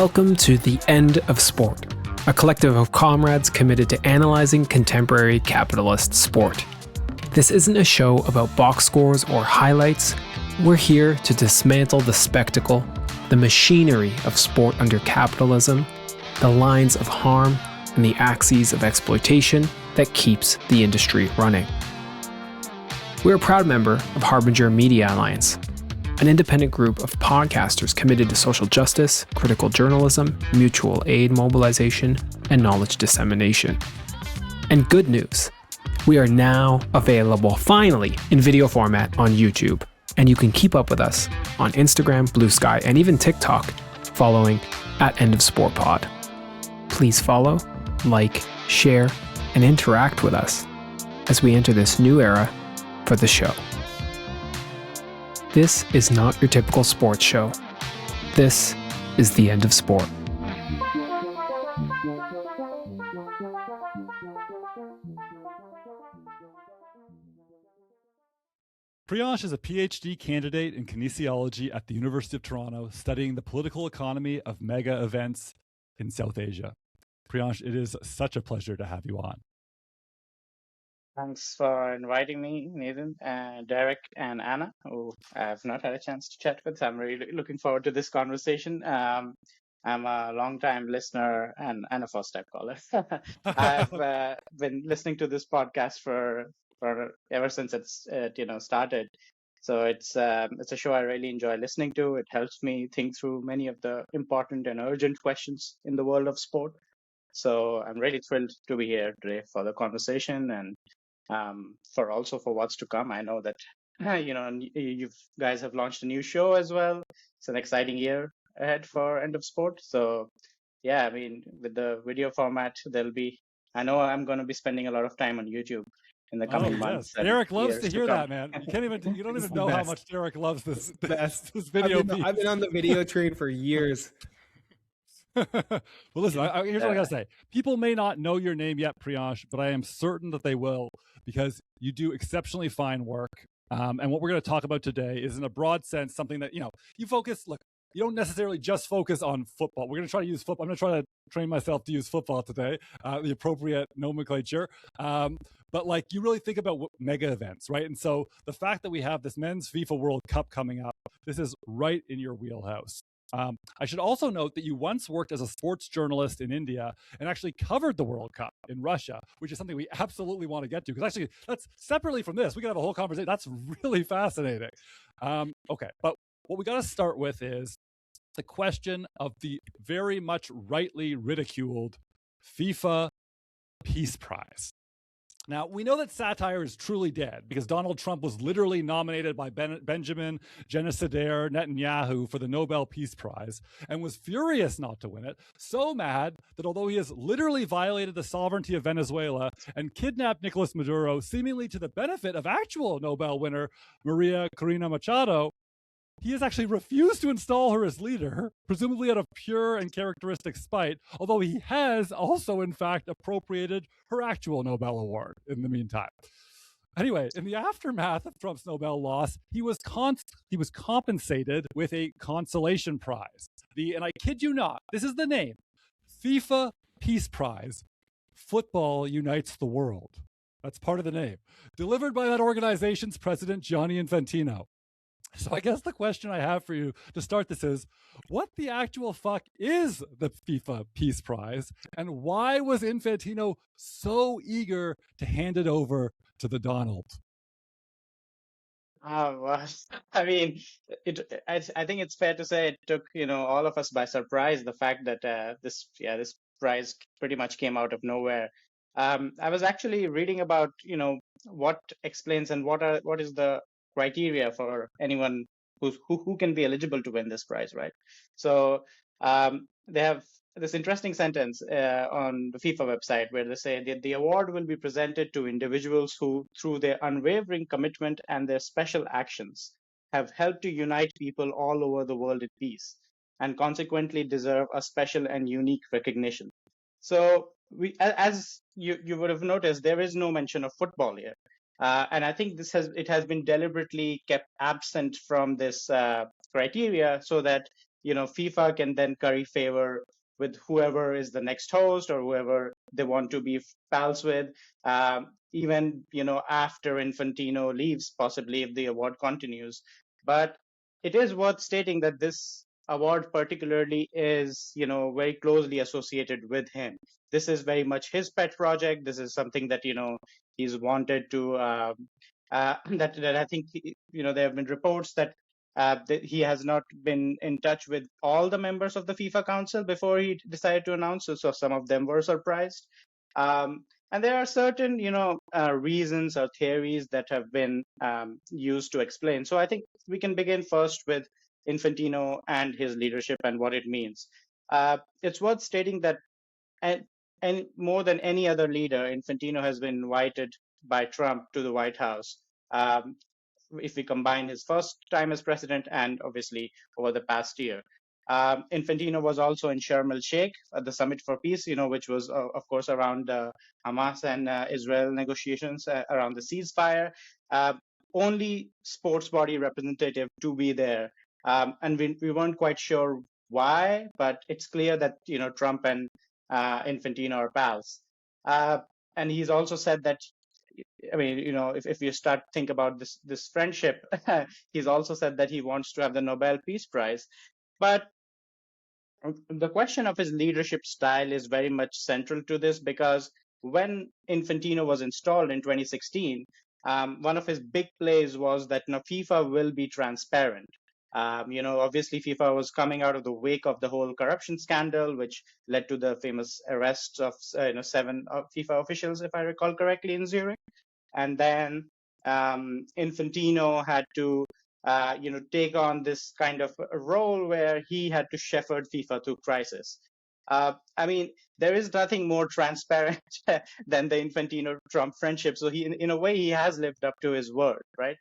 Welcome to The End of Sport, a collective of comrades committed to analyzing contemporary capitalist sport. This isn't a show about box scores or highlights. We're here to dismantle the spectacle, the machinery of sport under capitalism, the lines of harm, and the axes of exploitation that keeps the industry running. We're a proud member of Harbinger Media Alliance, an independent group of podcasters committed to social justice, critical journalism, mutual aid mobilization, and knowledge dissemination. And good news, we are now available finally in video format on YouTube, and you can keep up with us on Instagram, Bluesky, and even TikTok following @EndOfSportPod. Please follow, like, share, and interact with us as we enter this new era for the show. This is not your typical sports show. This is the end of sport. Priyansh is a PhD candidate in kinesiology at the University of Toronto, studying the political economy of mega events in South Asia. Priyansh, it is such a pleasure to have you on. Thanks for inviting me, Nathan, Derek, and Anna, who I have not had a chance to chat with. I'm really looking forward to this conversation. I'm a long-time listener and a first-time caller. I've been listening to this podcast for ever since it's started. So it's a show I really enjoy listening to. It helps me think through many of the important and urgent questions in the world of sport. So I'm really thrilled to be here today for the conversation and for what's to come. I know that you guys have launched a new show as well. It's an exciting year ahead for End of Sport. So yeah, I mean, with the video format, I know I'm going to be spending a lot of time on YouTube in the coming months. Derek loves to hear that, man. You don't even know how much Derek loves this video. I've been on the video train for years. Well, listen, here's what I gotta say. People may not know your name yet, Priyansh, but I am certain that they will, because you do exceptionally fine work. And what we're going to talk about today is, in a broad sense, something that, you focus. Look, you don't necessarily just focus on football. We're going to try to use football. I'm going to try to train myself to use football today, the appropriate nomenclature. But you really think about mega events, right? And so the fact that we have this men's FIFA World Cup coming up, this is right in your wheelhouse. I should also note that you once worked as a sports journalist in India and actually covered the World Cup in Russia, which is something we absolutely want to get to, because actually that's separately from this. We could have a whole conversation. That's really fascinating. Okay, but what we got to start with is the question of the very much rightly ridiculed FIFA Peace Prize. Now, we know that satire is truly dead because Donald Trump was literally nominated by Benjamin Genocidaire Netanyahu for the Nobel Peace Prize and was furious not to win it, so mad that although he has literally violated the sovereignty of Venezuela and kidnapped Nicolas Maduro, seemingly to the benefit of actual Nobel winner Maria Corina Machado, he has actually refused to install her as leader, presumably out of pure and characteristic spite, although he has also, in fact, appropriated her actual Nobel Award in the meantime. Anyway, in the aftermath of Trump's Nobel loss, he was compensated with a consolation prize. And I kid you not, this is the name, FIFA Peace Prize. Football unites the world. That's part of the name. Delivered by that organization's president, Gianni Infantino. So I guess the question I have for you to start this is, what the actual fuck is the FIFA Peace Prize, and why was Infantino so eager to hand it over to the Donald? Well, I mean, I think it's fair to say it took all of us by surprise, the fact that this prize pretty much came out of nowhere. I was actually reading about what explains and what is the criteria for anyone who can be eligible to win this prize, right? So they have this interesting sentence on the FIFA website where they say that the award will be presented to individuals who, through their unwavering commitment and their special actions, have helped to unite people all over the world in peace, and consequently deserve a special and unique recognition. So as you would have noticed, there is no mention of football here. And I think it has been deliberately kept absent from this criteria so that FIFA can then curry favor with whoever is the next host or whoever they want to be pals with, even after Infantino leaves, possibly if the award continues. But it is worth stating that this award particularly is very closely associated with him. This is very much his pet project. This is something that he's wanted to that I think there have been reports that he has not been in touch with all the members of the FIFA Council before he decided to announce. So some of them were surprised. And there are certain, reasons or theories that have been used to explain. So I think we can begin first with Infantino and his leadership and what it means. It's worth stating that, and more than any other leader, Infantino has been invited by Trump to the White House. If we combine his first time as president and obviously over the past year. Infantino was also in Sharm el-Sheikh at the Summit for Peace, which was, of course, around Hamas and Israel negotiations around the ceasefire. Only sports body representative to be there. And we weren't quite sure why, but it's clear that, Trump and Infantino are pals. And he's also said that, I mean, if you start to think about this friendship, he's also said that he wants to have the Nobel Peace Prize. But the question of his leadership style is very much central to this, because when Infantino was installed in 2016, one of his big plays was that FIFA will be transparent. Obviously FIFA was coming out of the wake of the whole corruption scandal, which led to the famous arrests of 7 FIFA officials, if I recall correctly, in Zurich. And then Infantino had to take on this kind of a role where he had to shepherd FIFA through crisis. I mean, there is nothing more transparent than the Infantino-Trump friendship. So in a way, he has lived up to his word, right?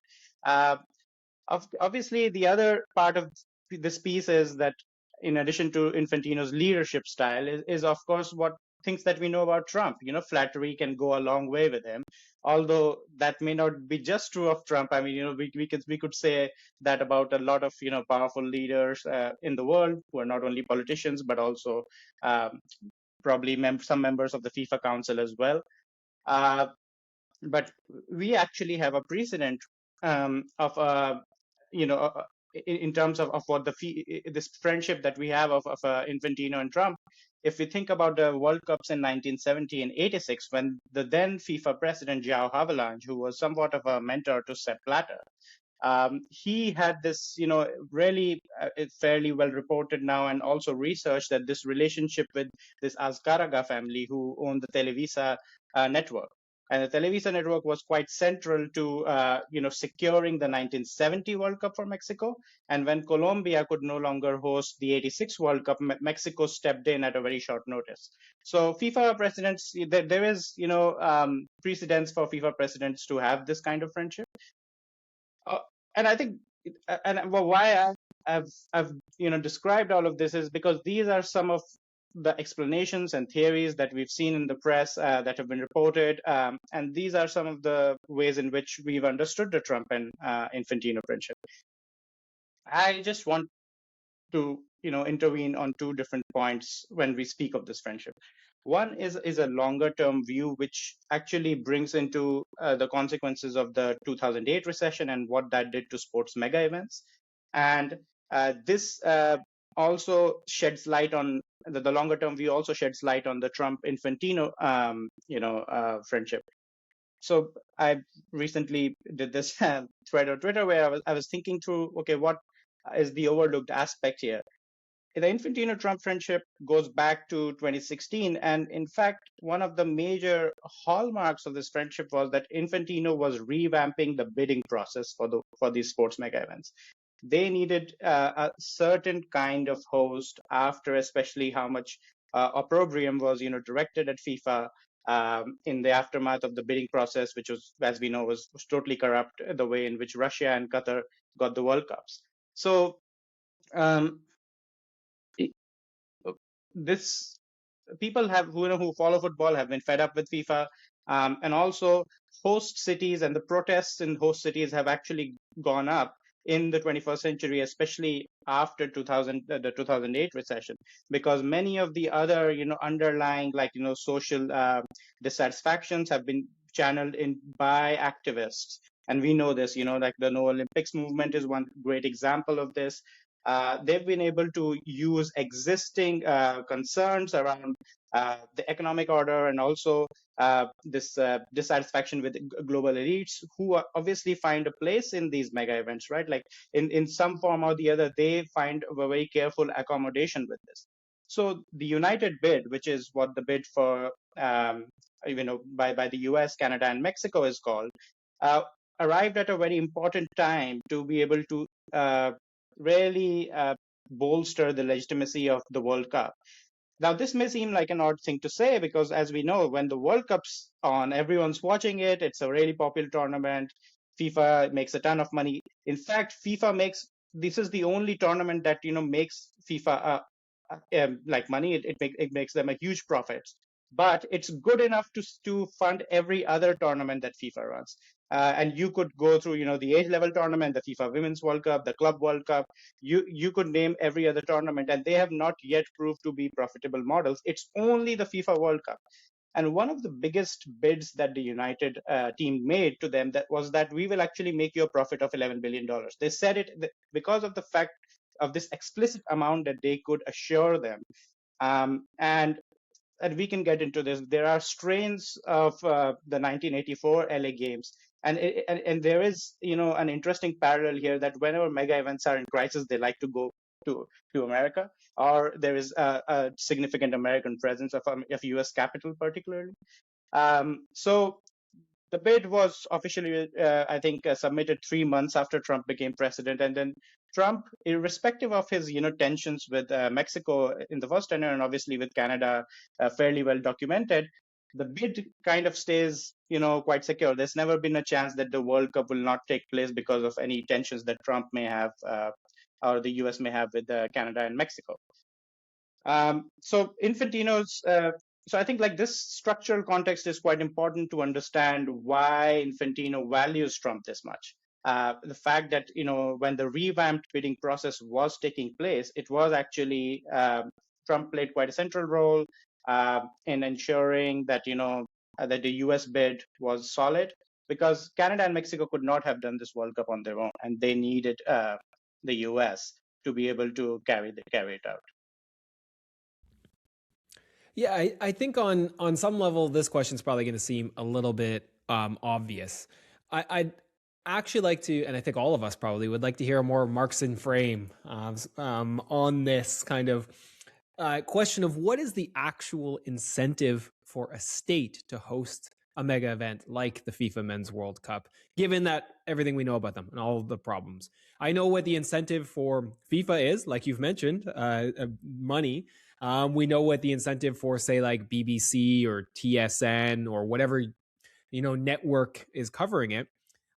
Obviously, the other part of this piece is that, in addition to Infantino's leadership style, is of course what things that we know about Trump. Flattery can go a long way with him, although that may not be just true of Trump. I mean, we could say that about a lot of powerful leaders in the world who are not only politicians but also probably some members of the FIFA Council as well. But we actually have a precedent of in terms of what this friendship that we have of Infantino and Trump. If we think about the World Cups in 1970 and 86, when the then FIFA president João Havelange, who was somewhat of a mentor to Sepp Blatter, he had this, really fairly well reported now and also researched, that this relationship with this Azcárraga family who owned the Televisa network. And the Televisa network was quite central to, securing the 1970 World Cup for Mexico. And when Colombia could no longer host the 86 World Cup, Mexico stepped in at a very short notice. So FIFA presidents, there is, precedents for FIFA presidents to have this kind of friendship. And I think, why I've described all of this is because these are some of the explanations and theories that we've seen in the press that have been reported, and these are some of the ways in which we've understood the Trump and Infantino friendship. I just want to intervene on 2 different points when we speak of this friendship. One is a longer term view, which actually brings into the consequences of the 2008 recession and what that did to sports mega events. And this also sheds light on the longer term view, also sheds light on the Trump Infantino friendship. So I recently did this thread on Twitter where I was thinking through, okay, what is the overlooked aspect here? The Infantino-Trump friendship goes back to 2016. And in fact, one of the major hallmarks of this friendship was that Infantino was revamping the bidding process for these sports mega events. They needed a certain kind of host after, especially how much opprobrium was, directed at FIFA in the aftermath of the bidding process, which was, as we know, was totally corrupt, the way in which Russia and Qatar got the World Cups. So this people who follow football have been fed up with FIFA, and also host cities and the protests in host cities have actually gone up. in the 21st century, especially after 2000, the 2008 recession, because many of the other, underlying, like, social dissatisfactions have been channeled in by activists. And we know this, like the No Olympics movement is one great example of this. They've been able to use existing concerns around the economic order, and also this dissatisfaction with global elites, who obviously find a place in these mega events, right? Like in some form or the other, they find a very careful accommodation with this. So the united bid, which is what the bid for by the US, Canada, and Mexico is called, uh, arrived at a very important time to be able to really bolster the legitimacy of the World Cup. Now, this may seem like an odd thing to say because, as we know, when the World Cup's on, everyone's watching it. It's a really popular tournament. FIFA makes a ton of money. In fact, this is the only tournament that makes FIFA like money. It makes them a huge profit. But it's good enough to fund every other tournament that FIFA runs. And you could go through, the age level tournament, the FIFA Women's World Cup, the Club World Cup. You could name every other tournament, and they have not yet proved to be profitable models. It's only the FIFA World Cup. And one of the biggest bids that the United team made to them that was that we will actually make you a profit of $11 billion. They said it because of the fact of this explicit amount that they could assure them. And we can get into this. There are strains of the 1984 LA Games, and there is an interesting parallel here that whenever mega events are in crisis, they like to go to America, or there is a significant American presence of U.S. capital, particularly. So the bid was officially, I think, submitted 3 months after Trump became president, and then Trump, irrespective of his, tensions with Mexico in the first tenure, and obviously with Canada, fairly well documented, the bid kind of stays, quite secure. There's never been a chance that the World Cup will not take place because of any tensions that Trump may have, or the U.S. may have with Canada and Mexico. So Infantino's so I think like this structural context is quite important to understand why Infantino values Trump this much. The fact that when the revamped bidding process was taking place, it was actually Trump played quite a central role in ensuring that that the U.S. bid was solid, because Canada and Mexico could not have done this World Cup on their own, and they needed the U.S. to be able to carry it out. Yeah, I think on some level, this question is probably going to seem a little bit obvious. I'd actually like to, and I think all of us probably would like to hear a more Marx and Frame on this kind of question of what is the actual incentive for a state to host a mega event like the FIFA Men's World Cup, given that everything we know about them and all of the problems. I know what the incentive for FIFA is, like you've mentioned, money. We know what the incentive for, say, like BBC or TSN or whatever network is covering it.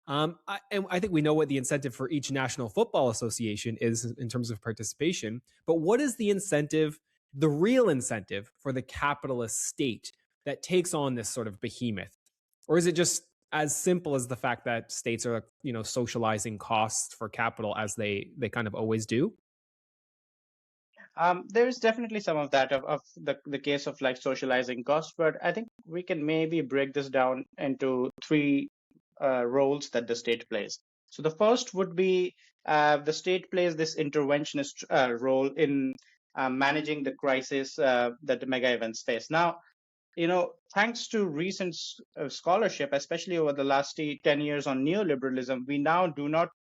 And I think we know what the incentive for each national football association is in terms of participation. But what is the incentive, the real incentive for the capitalist state that takes on this sort of behemoth? Or is it just as simple as the fact that states are, socializing costs for capital as they kind of always do? There is definitely some of that of the case of like socializing costs, but I think we can maybe break this down into three roles that the state plays. So the first would be the state plays this interventionist role in managing the crisis that the mega events face. Now, thanks to recent scholarship, especially over the last 10 years on neoliberalism, we now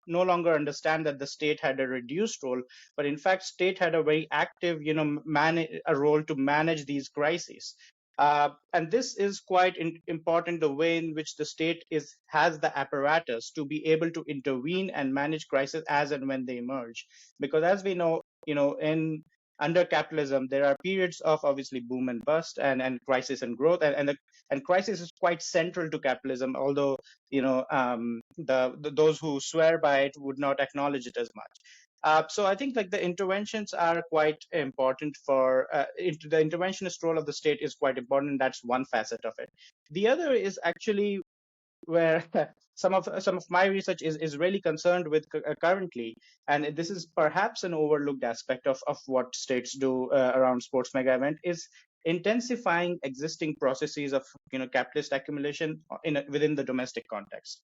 no longer understand that the state had a reduced role, but in fact, state had a very active, a role to manage these crises. And this is quite important, the way in which the state has the apparatus to be able to intervene and manage crises as and when they emerge. Because as we know, in under capitalism, there are periods of obviously boom and bust, and crisis and growth, and crisis is quite central to capitalism. Although those who swear by it would not acknowledge it as much. So I think like the interventions are quite important for the interventionist role of the state is quite important. That's one facet of it. The other is actually where some of my research is really concerned with currently, and this is perhaps an overlooked aspect of what states do around sports mega event, is intensifying existing processes of capitalist accumulation within the domestic context.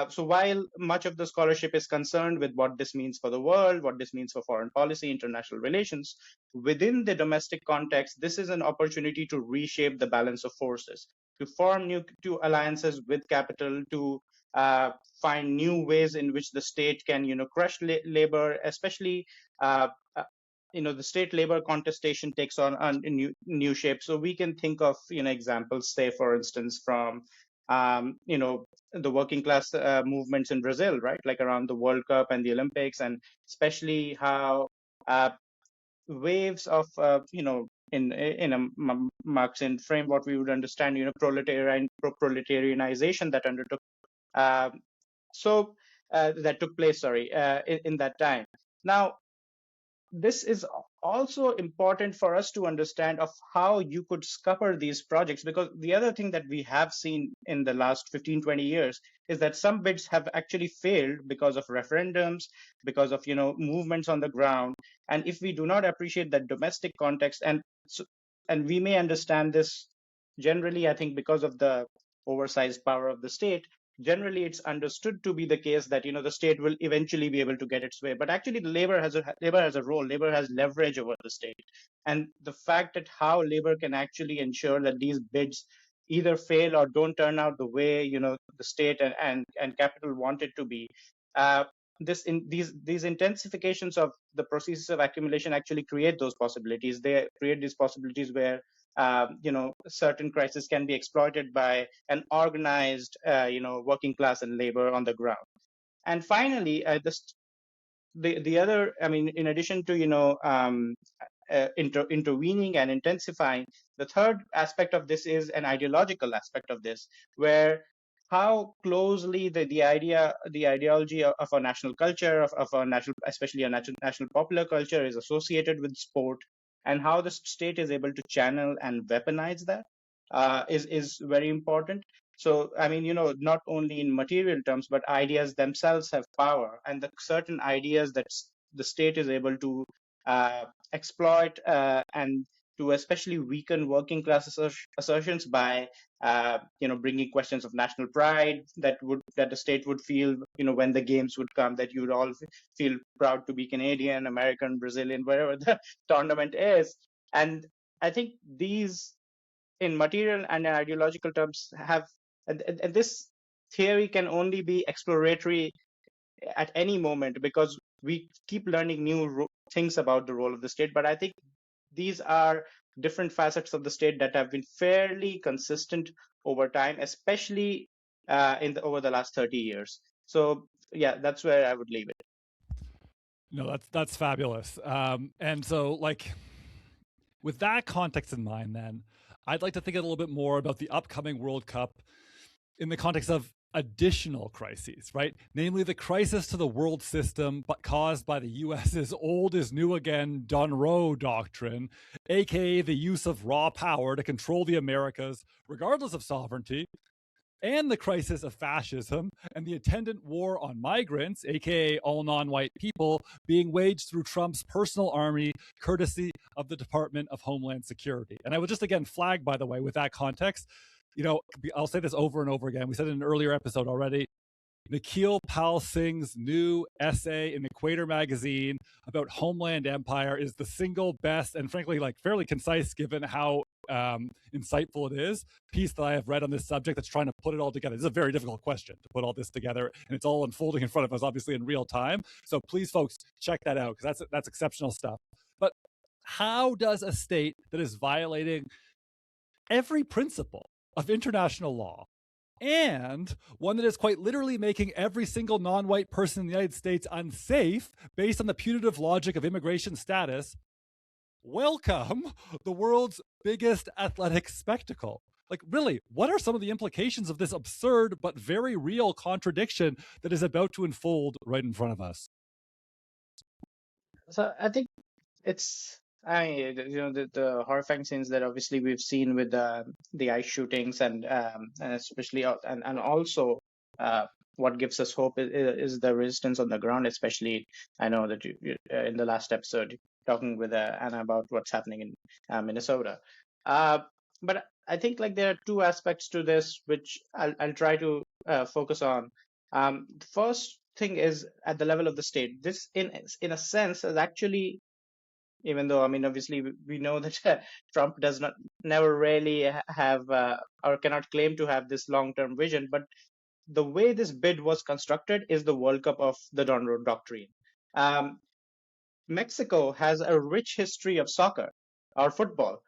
So while much of the scholarship is concerned with what this means for the world, what this means for foreign policy, international relations, within the domestic context, this is an opportunity to reshape the balance of forces, to form new alliances with capital, to uh, find new ways in which the state can, crush labor, especially uh, uh, the state labor contestation takes on a new shape. So we can think of examples, say for instance, from the working class movements in Brazil, right? Like around the World Cup and the Olympics, and especially how uh, waves of in a Marxian frame, what we would understand, proletarianization that undertook uh, so that took place, sorry, in that time. Now, this is also important for us to understand of how you could scupper these projects, because the other thing that we have seen in the last 15-20 years is that some bids have actually failed because of referendums, because of movements on the ground. And if we do not appreciate that domestic context, and we may understand this generally, I think, because of the oversized power of the state, generally it's understood to be the case that the state will eventually be able to get its way. But actually the labor has a role, labor has leverage over the state. And the fact that how labor can actually ensure that these bids either fail or don't turn out the way the state and capital want it to be, uh, these intensifications of the processes of accumulation actually create those possibilities. They create these possibilities where certain crises can be exploited by an organized, working class and labor on the ground. And finally, the other, I mean, in addition to intervening and intensifying, the third aspect of this is an ideological aspect of this, where how closely the ideology of a national culture, of a national, especially a national popular culture, is associated with sport, and how the state is able to channel and weaponize that is very important. So, I mean, not only in material terms, but ideas themselves have power, and the certain ideas that the state is able to exploit and to especially weaken working class assertions by, bringing questions of national pride that the state would feel, when the games would come, that you would all feel proud to be Canadian, American, Brazilian, wherever the tournament is. And I think these, in material and ideological terms, have, and this theory can only be exploratory at any moment, because we keep learning new things about the role of the state. But I think these are different facets of the state that have been fairly consistent over time, especially over the last 30 years. So yeah, that's where I would leave it. No, that's fabulous. And so, like, with that context in mind, then I'd like to think a little bit more about the upcoming World Cup in the context of additional crises, right? Namely, the crisis to the world system, but caused by the US's old is new again Donroe doctrine, aka the use of raw power to control the Americas, regardless of sovereignty, and the crisis of fascism and the attendant war on migrants, aka all non-white people, being waged through Trump's personal army, courtesy of the Department of Homeland Security. And I would just again flag, by the way, with that context, I'll say this over and over again. We said it in an earlier episode already. Nikhil Pal Singh's new essay in Equator magazine about Homeland Empire is the single best and frankly, like, fairly concise, given how insightful it is, piece that I have read on this subject that's trying to put it all together. This is a very difficult question to put all this together, and it's all unfolding in front of us, obviously, in real time. So please, folks, check that out, because that's exceptional stuff. But how does a state that is violating every principle of international law, and one that is quite literally making every single non-white person in the United States unsafe based on the punitive logic of immigration status, welcome the world's biggest athletic spectacle? Like, really, what are some of the implications of this absurd but very real contradiction that is about to unfold right in front of us? So I think it's The horrifying scenes that obviously we've seen with the ICE shootings and especially and also what gives us hope is the resistance on the ground. Especially, I know that in the last episode talking with Anna about what's happening in Minnesota. But I think like there are two aspects to this which I'll try to focus on. The first thing is at the level of the state. This, in a sense, is actually, even though I mean obviously we know that Trump does not never really have or cannot claim to have this long-term vision, but the way this bid was constructed is the World Cup of the Donald Doctrine. Um, Mexico has a rich history of soccer or football.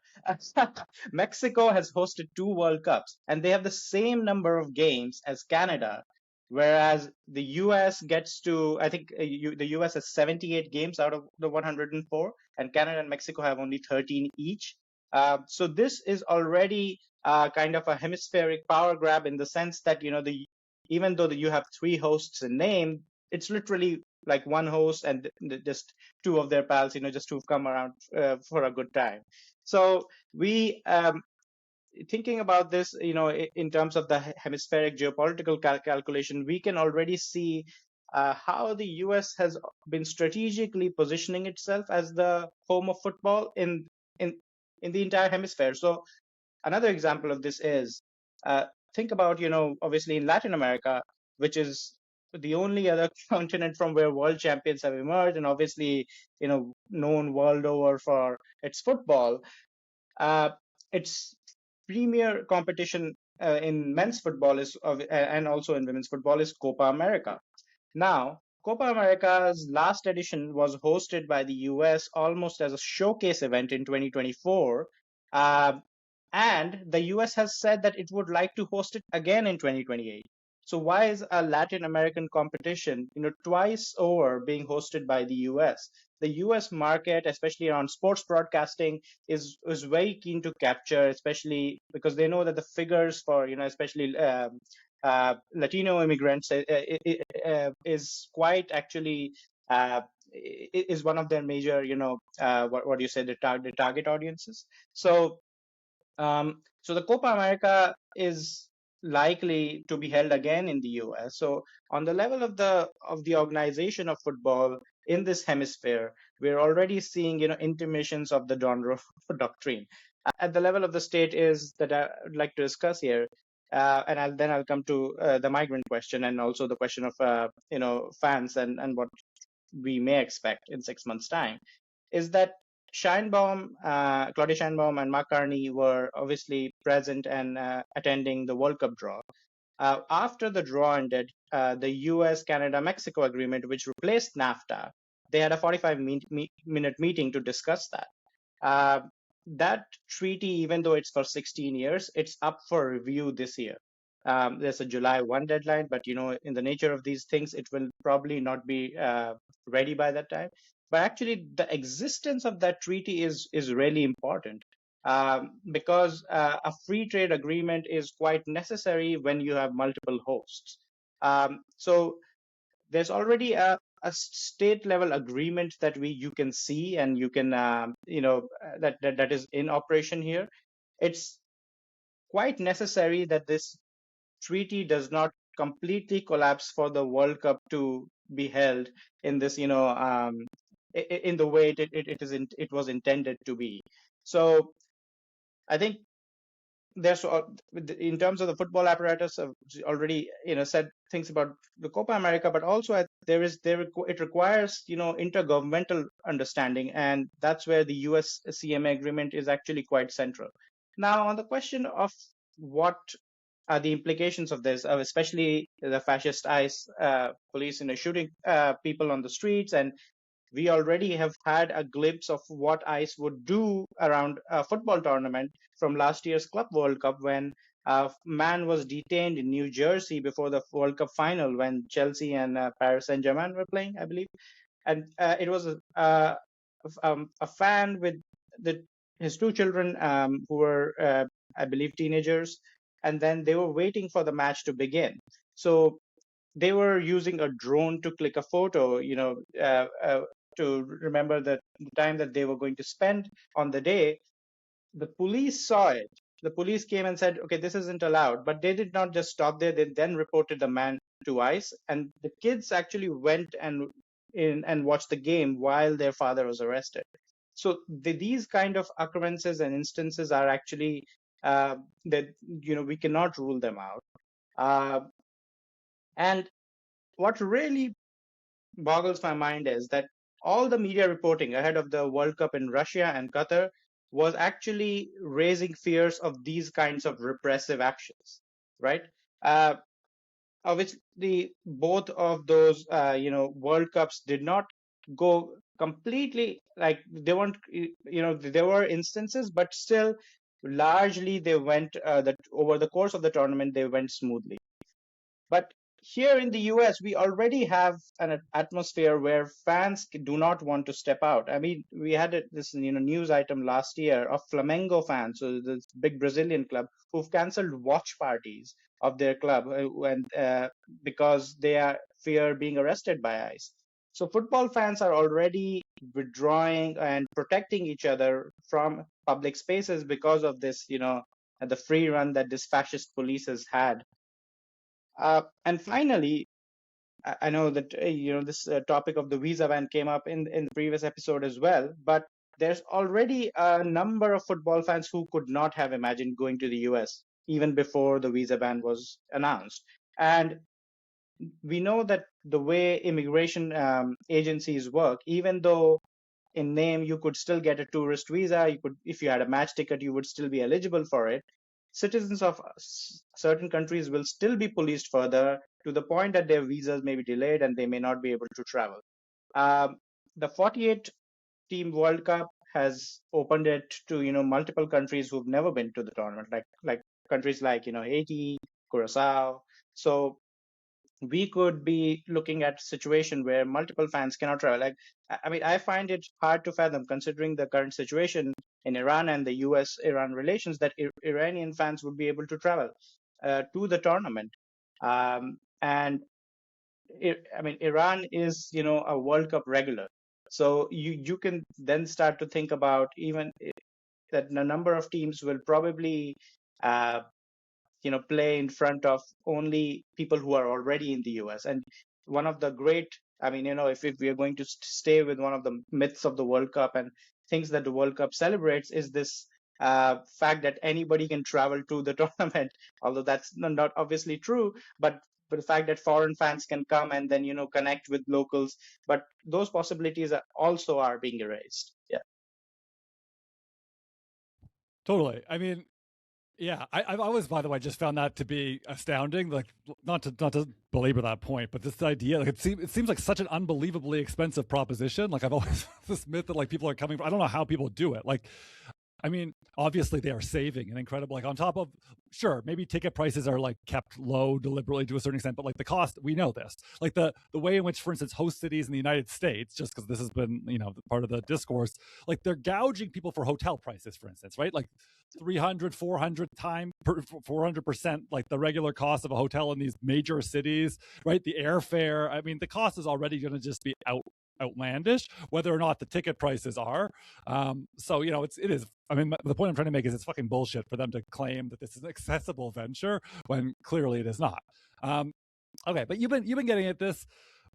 Mexico has hosted two World Cups, and they have the same number of games as Canada, whereas the US gets to, I think the US has 78 games out of the 104, and Canada and Mexico have only 13 each. So this is already kind of a hemispheric power grab in the sense that, even though you have three hosts in name, it's literally like one host and just two of their pals, just who've come around for a good time. So we, thinking about this, in terms of the hemispheric geopolitical calculation, we can already see how the US has been strategically positioning itself as the home of football in in the entire hemisphere. So another example of this is, think about, obviously in Latin America, which is the only other continent from where world champions have emerged, and obviously, known world over for its football. Uh, its premier competition in men's football and also in women's football is Copa America. Now, Copa America's last edition was hosted by the US almost as a showcase event in 2024. Uh, and the US has said that it would like to host it again in 2028. So why is a Latin American competition, twice over being hosted by the US? The US market, especially around sports broadcasting, is very keen to capture, especially because they know that the figures for, especially Latino immigrants is quite actually is one of their major, what do you say, the target audiences. So the Copa America is likely to be held again in the US. So on the level of the organization of football in this hemisphere, we're already seeing, intimations of the genre doctrine. At the level of the state is that I would like to discuss here, and I'll come to the migrant question and also the question of fans and what we may expect in 6 months' time, is that Claudia Scheinbaum and Mark Carney were obviously present and attending the World Cup draw. After the draw ended, the US Canada Mexico agreement, which replaced NAFTA, they had a 45-minute meeting to discuss that. That treaty, even though it's for 16 years, it's up for review this year. There's a July 1 deadline, but in the nature of these things, it will probably not be ready by that time. But actually, the existence of that treaty is really important, because a free trade agreement is quite necessary when you have multiple hosts. So there's already a state level agreement that you can see, and you can that is in operation here. It's quite necessary that this treaty does not completely collapse for the World Cup to be held in this, in the way it was intended to be. So I think there's in terms of the football apparatus, I've already said things about the Copa America, but also it requires intergovernmental understanding, and that's where the US CMA agreement is actually quite central. Now, on the question of what are the implications of this, especially the fascist ICE police shooting people on the streets, and we already have had a glimpse of what ICE would do around a football tournament from last year's Club World Cup, when a man was detained in New Jersey before the World Cup final when Chelsea and Paris Saint-Germain were playing, I believe. And it was a fan with his two children, who were, I believe, teenagers, and then they were waiting for the match to begin. So they were using a drone to click a photo, to remember the time that they were going to spend on the day, the police saw it. The police came and said, okay, this isn't allowed. But they did not just stop there. They then reported the man to ICE. And the kids actually went and watched the game while their father was arrested. So these kind of occurrences and instances are actually that we cannot rule them out. And what really boggles my mind is that all the media reporting ahead of the World Cup in Russia and Qatar was actually raising fears of these kinds of repressive actions, right? Obviously, both of those, World Cups did not go completely like they weren't, there were instances, but still, largely they went that over the course of the tournament they went smoothly. But here in the US, we already have an atmosphere where fans do not want to step out. I mean, we had this news item last year of Flamengo fans, so this big Brazilian club, who've canceled watch parties of their club because they fear being arrested by ICE. So football fans are already withdrawing and protecting each other from public spaces because of this, the free run that this fascist police has had. And finally, I know that this topic of the visa ban came up in the previous episode as well, but there's already a number of football fans who could not have imagined going to the US even before the visa ban was announced. And we know that the way immigration agencies work, even though in name you could still get a tourist visa, if you had a match ticket, you would still be eligible for it. Citizens of certain countries will still be policed further to the point that their visas may be delayed and they may not be able to travel. The 48-team World Cup has opened it to multiple countries who've never been to the tournament, like countries like Haiti, Curacao. So we could be looking at a situation where multiple fans cannot travel. I mean, I find it hard to fathom, considering the current situation in Iran and the US-Iran relations, that Iranian fans would be able to travel to the tournament. And I mean, Iran is, a World Cup regular. So you can then start to think about even that a number of teams will probably play in front of only people who are already in the US. And one of the great, I mean, if we are going to stay with one of the myths of the World Cup and things that the World Cup celebrates, is this fact that anybody can travel to the tournament, although that's not obviously true, but the fact that foreign fans can come and then, connect with locals, but those possibilities also are being erased. Yeah. Totally. I mean, yeah, I've always, by the way, just found that to be astounding. Like, not to belabor that point, but this idea, like, it seems like such an unbelievably expensive proposition. Like, I've always this myth that like people are coming from. I don't know how people do it. Like, I mean, obviously they are saving an incredible, like on top of, sure, maybe ticket prices are like kept low deliberately to a certain extent, but like the cost, we know this. Like the way in which, for instance, host cities in the United States, just because this has been, part of the discourse, like they're gouging people for hotel prices, for instance, right? Like 300, 400 times, 400%, like the regular cost of a hotel in these major cities, right? The airfare, I mean, the cost is already going to just be outlandish, whether or not the ticket prices are. So, it is. I mean, the point I'm trying to make is it's fucking bullshit for them to claim that this is an accessible venture when clearly it is not. Okay, but you've been getting at this,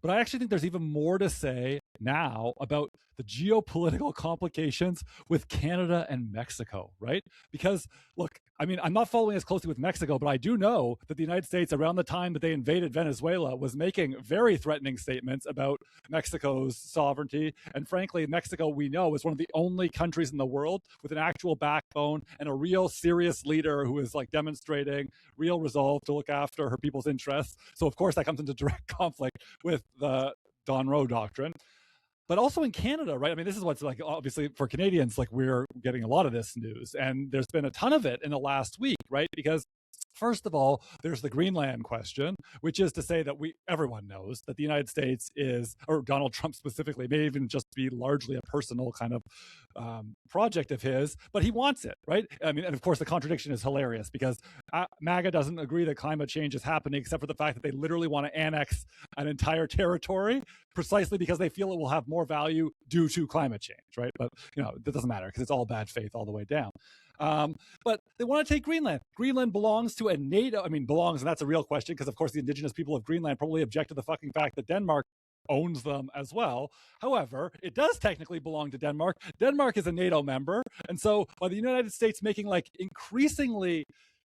but I actually think there's even more to say now about the geopolitical complications with Canada and Mexico, right? Because, look, I mean, I'm not following as closely with Mexico, but I do know that the United States, around the time that they invaded Venezuela, was making very threatening statements about Mexico's sovereignty. And frankly, Mexico, we know, is one of the only countries in the world with an actual backbone and a real serious leader who is like demonstrating real resolve to look after her people's interests. So, of course, that comes into direct conflict with the Don Roe doctrine. But also in Canada, right? I mean, this is what's like, obviously for Canadians, like we're getting a lot of this news, and there's been a ton of it in the last week, right? Because first of all, there's the Greenland question, which is to say that everyone knows that the United States is, or Donald Trump specifically, may even just be largely a personal kind of project of his, but he wants it, right? I mean, and of course the contradiction is hilarious because MAGA doesn't agree that climate change is happening, except for the fact that they literally want to annex an entire territory precisely because they feel it will have more value due to climate change, right? But, that doesn't matter because it's all bad faith all the way down. But they want to take Greenland. Greenland belongs to a NATO, belongs, and that's a real question because, of course, the indigenous people of Greenland probably object to the fucking fact that Denmark owns them as well. However, it does technically belong to Denmark. Denmark is a NATO member. And so by the United States making increasingly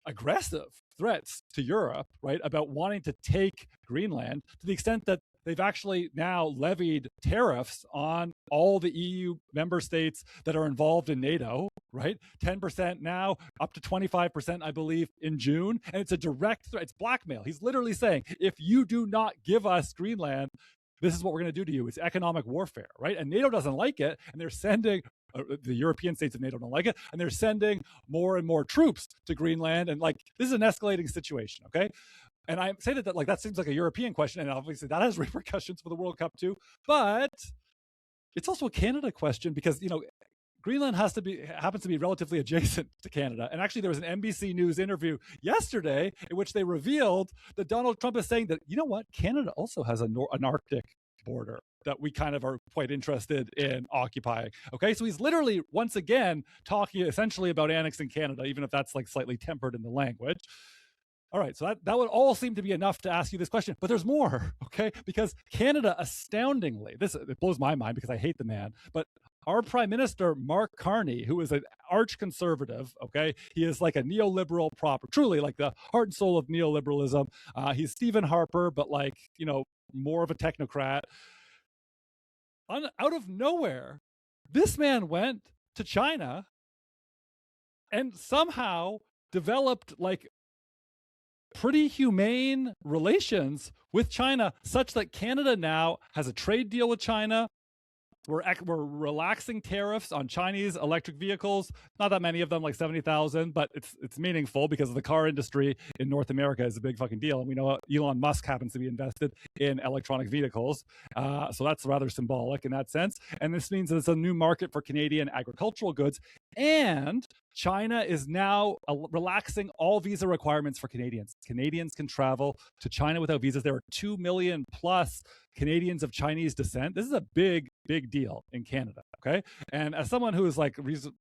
aggressive threats to Europe, right, about wanting to take Greenland, to the extent that they've actually now levied tariffs on all the EU member states that are involved in NATO, right? 10% now, up to 25%, I believe, in June. And it's a direct threat. It's blackmail. He's literally saying, if you do not give us Greenland, this is what we're going to do to you. It's economic warfare, right? And NATO doesn't like it. And they're sending, the European states of NATO don't like it. And they're sending more and more troops to Greenland. And this is an escalating situation, okay? And I say that seems like a European question. And obviously that has repercussions for the World Cup too. But it's also a Canada question because, Greenland happens to be relatively adjacent to Canada. And actually, there was an NBC News interview yesterday in which they revealed that Donald Trump is saying that, you know what, Canada also has an Arctic border that we kind of are quite interested in occupying. Okay, so he's literally, once again, talking essentially about annexing Canada, even if that's slightly tempered in the language. All right, so that would all seem to be enough to ask you this question, but there's more, okay? Because Canada, astoundingly, it blows my mind because I hate the man, but our Prime Minister, Mark Carney, who is an arch conservative, okay? He is like a neoliberal proper, truly like the heart and soul of neoliberalism. He's Stephen Harper, but more of a technocrat. Out of nowhere, this man went to China and somehow developed pretty humane relations with China, such that Canada now has a trade deal with China. We're relaxing tariffs on Chinese electric vehicles. Not that many of them, 70,000, but it's meaningful because the car industry in North America is a big fucking deal. And we know Elon Musk happens to be invested in electronic vehicles. So that's rather symbolic in that sense. And this means that it's a new market for Canadian agricultural goods. And China is now relaxing all visa requirements for Canadians. Canadians can travel to China without visas. There are 2 million plus Canadians of Chinese descent. This is a big, big deal in Canada, okay? And as someone who is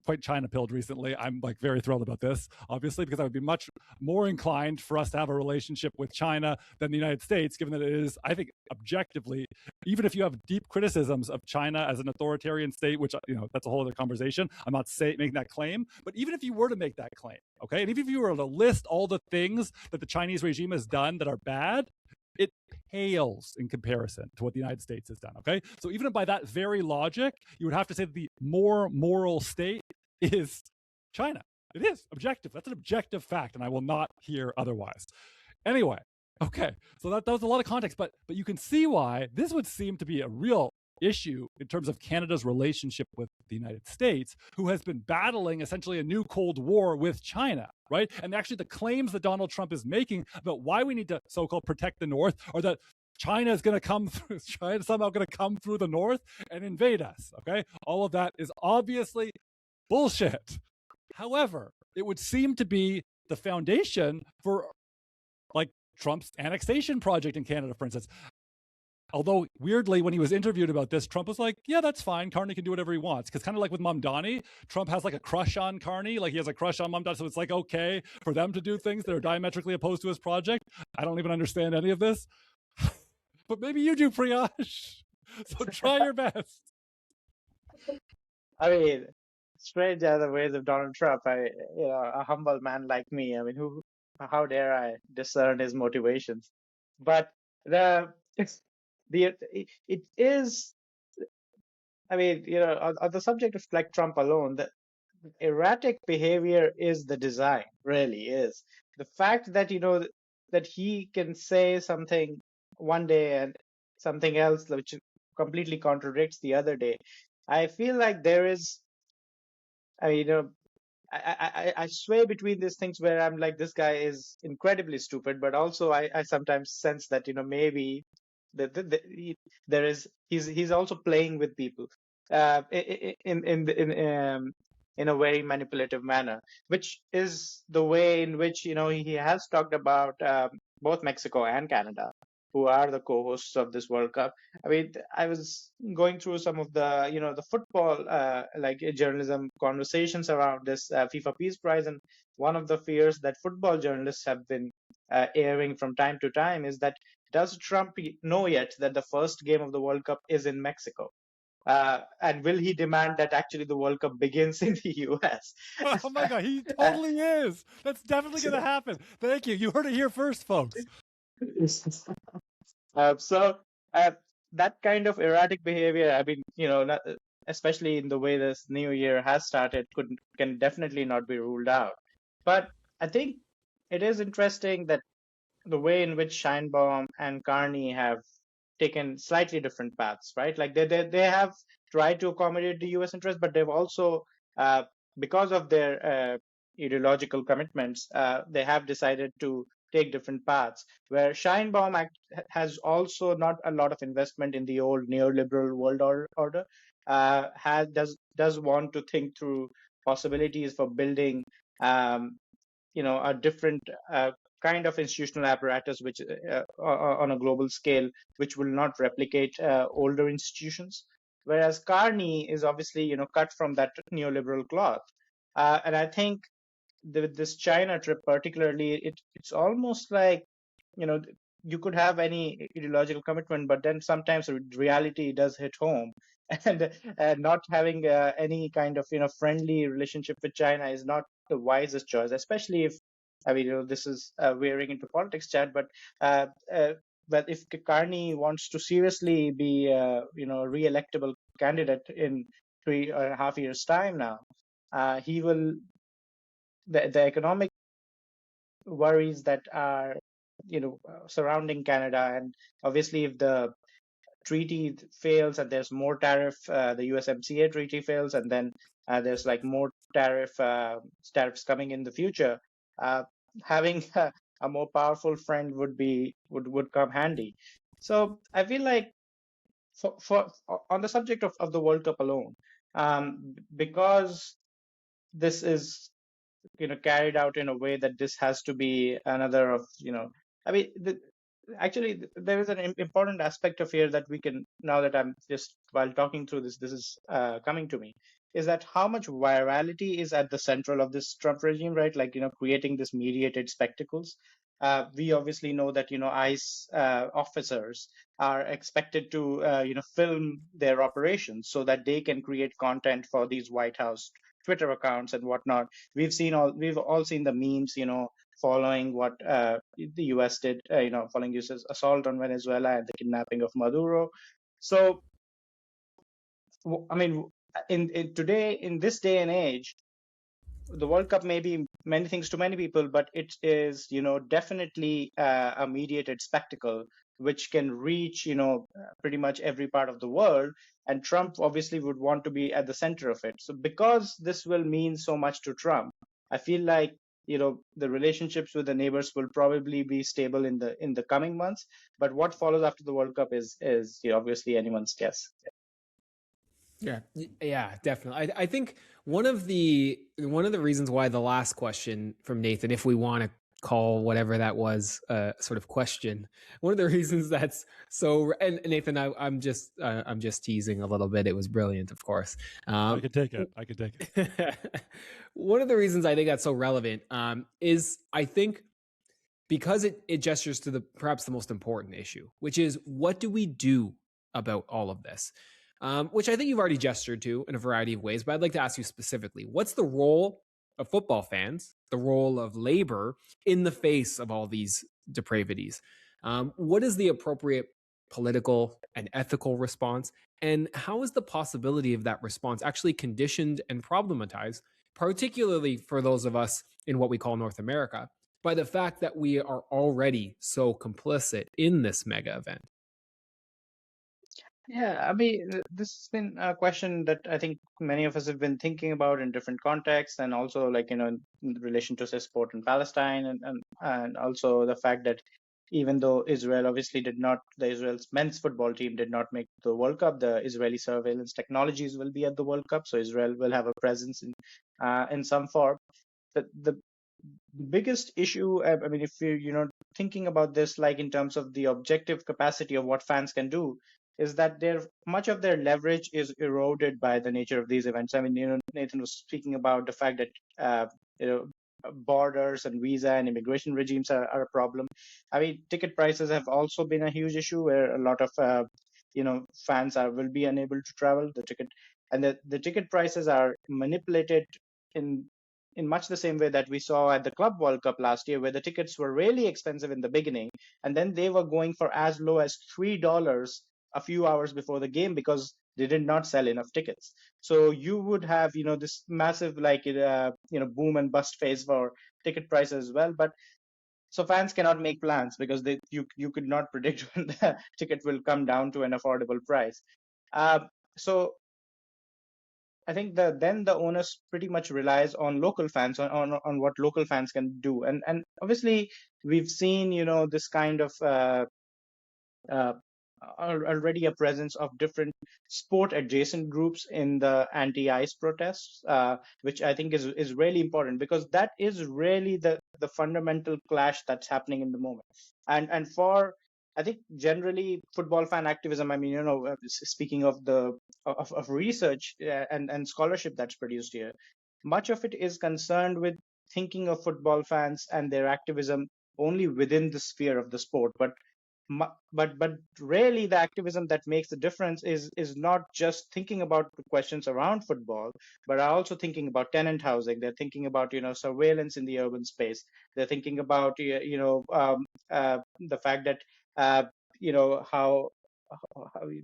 quite China-pilled recently, I'm very thrilled about this, obviously, because I would be much more inclined for us to have a relationship with China than the United States, given that it is, I think, objectively, even if you have deep criticisms of China as an authoritarian state, which, that's a whole other conversation. I'm not making that claim, but even if you were to make that claim, okay, and even if you were to list all the things that the Chinese regime has done that are bad, it pales in comparison to what the United States has done, okay? So even by that very logic, you would have to say that the more moral state is China. It is objective. That's an objective fact, and I will not hear otherwise. Anyway, okay, so that was a lot of context, but you can see why this would seem to be a real issue in terms of Canada's relationship with the United States, who has been battling essentially a new Cold War with China, right? And actually the claims that Donald Trump is making about why we need to so-called protect the North, or that China is going to come through, China somehow going to come through the North and invade us, okay? All of that is obviously bullshit. However, it would seem to be the foundation for Trump's annexation project in Canada, for instance. Although, weirdly, when he was interviewed about this, Trump was like, yeah, that's fine. Carney can do whatever he wants. Because kind of like with Mamdani, Trump has a crush on Carney. He has a crush on Mamdani. So it's okay for them to do things that are diametrically opposed to his project. I don't even understand any of this. But maybe you do, Priyansh. So try your best. Strange are the ways of Donald Trump. A humble man like me. How dare I discern his motivations? But it is, on the subject of Trump alone, the erratic behavior is the design, really is. The fact that, that he can say something one day and something else which completely contradicts the other day. I feel like there is, I sway between these things where I'm like, this guy is incredibly stupid, but also I sometimes sense that, maybe he's also playing with people. in a very manipulative manner, which is the way in which he has talked about both Mexico and Canada, who are the co-hosts of this World Cup. I mean, I was going through some of the the football journalism conversations around this FIFA Peace Prize, and one of the fears that football journalists have been airing from time to time is that does Trump know yet that the first game of the World Cup is in Mexico? And will he demand that actually the World Cup begins in the US? Oh my God, he totally is. That's definitely going to happen. Thank you. You heard it here first, folks. So that kind of erratic behavior, I mean, especially in the way this new year has started, can definitely not be ruled out. But I think it is interesting that the way in which Scheinbaum and Carney have taken slightly different paths, right? Like they have tried to accommodate the U.S. interest, but they've also, because of their ideological commitments, they have decided to take different paths. Where Scheinbaum has also not a lot of investment in the old neoliberal world order, does want to think through possibilities for building a different kind of institutional apparatus which on a global scale, which will not replicate older institutions, whereas Carney is obviously cut from that neoliberal cloth. And I think this China trip particularly, it's almost like you could have any ideological commitment, but then sometimes reality does hit home, and not having any kind of friendly relationship with China is not the wisest choice, especially if, I mean, this is veering into politics, Chad, but uh, uh, but if Carney wants to seriously be a re-electable candidate in 3.5 years' time now, he will the economic worries that are surrounding Canada, and obviously if the treaty fails and there's more tariff, the USMCA treaty fails, and then there's like more tariffs coming in the future. Having a more powerful friend would come handy. So I feel like for on the subject of the World Cup alone, because this is carried out in a way that this has to be another of I mean actually there is an important aspect of here that we can, now that I'm just while talking through this is coming to me, is that how much virality is at the central of this Trump regime, right? Like creating this mediated spectacles. We obviously know that ICE officers are expected to film their operations so that they can create content for these White House Twitter accounts and whatnot. We've all seen the memes, following what the U.S. did, following US's assault on Venezuela and the kidnapping of Maduro. So, I mean, in today, in this day and age, the World Cup may be many things to many people, but it is, definitely a mediated spectacle which can reach, pretty much every part of the world. And Trump obviously would want to be at the center of it. So because this will mean so much to Trump, I feel like, the relationships with the neighbors will probably be stable in the coming months. But what follows after the World Cup is obviously anyone's guess. Yeah, definitely. I think one of the reasons why the last question from Nathan, if we want to call whatever that was a sort of question, one of the reasons that's so, and Nathan, I'm just teasing a little bit. It was brilliant, of course. I could take it. One of the reasons I think that's so relevant is I think because it gestures to perhaps the most important issue, which is what do we do about all of this? Which I think you've already gestured to in a variety of ways, but I'd like to ask you specifically, what's the role of football fans, the role of labor in the face of all these depravities? What is the appropriate political and ethical response? And how is the possibility of that response actually conditioned and problematized, particularly for those of us in what we call North America, by the fact that we are already so complicit in this mega event? Yeah, I mean, this has been a question that I think many of us have been thinking about in different contexts, and also like in relation to say sport in Palestine, and also the fact that even though Israel obviously did not, the Israel's men's football team did not make the World Cup, the Israeli surveillance technologies will be at the World Cup, so Israel will have a presence in some form. The biggest issue, I mean, if you're thinking about this like in terms of the objective capacity of what fans can do, is that much of their leverage is eroded by the nature of these events. I mean, Nathan was speaking about the fact that borders and visa and immigration regimes are a problem. I mean, ticket prices have also been a huge issue where a lot of fans will be unable to travel. The ticket prices are manipulated in much the same way that we saw at the Club World Cup last year, where the tickets were really expensive in the beginning, and then they were going for as low as $3 a few hours before the game because they did not sell enough tickets. So you would have, this massive boom and bust phase for ticket prices as well. But so fans cannot make plans because you could not predict when the ticket will come down to an affordable price. So I think then the onus pretty much relies on local fans, on what local fans can do, and obviously we've seen this kind of uh, already a presence of different sport adjacent groups in the anti-ICE protests, which I think is really important because that is really the fundamental clash that's happening in the moment. And for I think generally football fan activism, I mean, speaking of of research and scholarship that's produced here, much of it is concerned with thinking of football fans and their activism only within the sphere of the sport, but really the activism that makes the difference is not just thinking about the questions around football, but are also thinking about tenant housing. They're thinking about surveillance in the urban space. They're thinking about the fact that how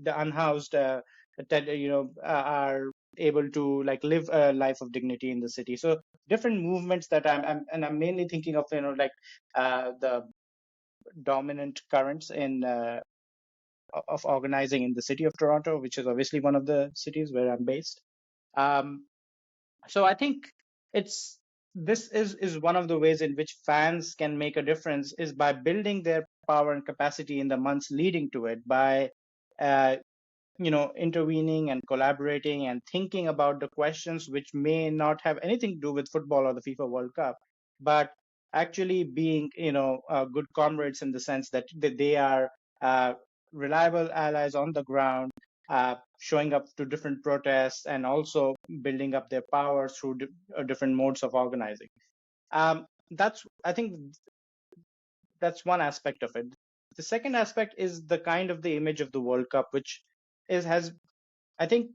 the unhoused are able to like live a life of dignity in the city. So different movements that I'm mainly thinking of the dominant currents in of organizing in the city of Toronto, which is obviously one of the cities where I'm based. So I think this is one of the ways in which fans can make a difference is by building their power and capacity in the months leading to it, by intervening and collaborating and thinking about the questions which may not have anything to do with football or the FIFA World Cup, but actually being, good comrades in the sense that they are reliable allies on the ground, showing up to different protests and also building up their power through different modes of organizing. I think that's one aspect of it. The second aspect is the kind of the image of the World Cup, which has I think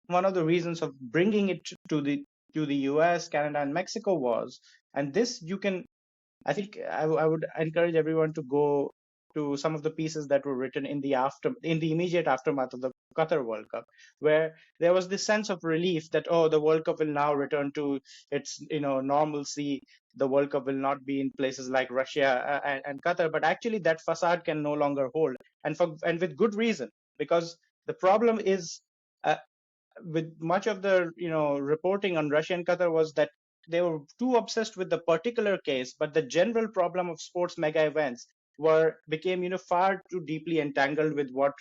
one of the reasons of bringing it to the US, Canada, and Mexico was, and this you can, I think I would encourage everyone to go to some of the pieces that were written in the immediate aftermath of the Qatar World Cup, where there was this sense of relief that the World Cup will now return to its normalcy. The World Cup will not be in places like Russia and Qatar, but actually that facade can no longer hold, and with good reason, because the problem is with much of the reporting on Russia and Qatar was that they were too obsessed with the particular case, but the general problem of sports mega events became far too deeply entangled with what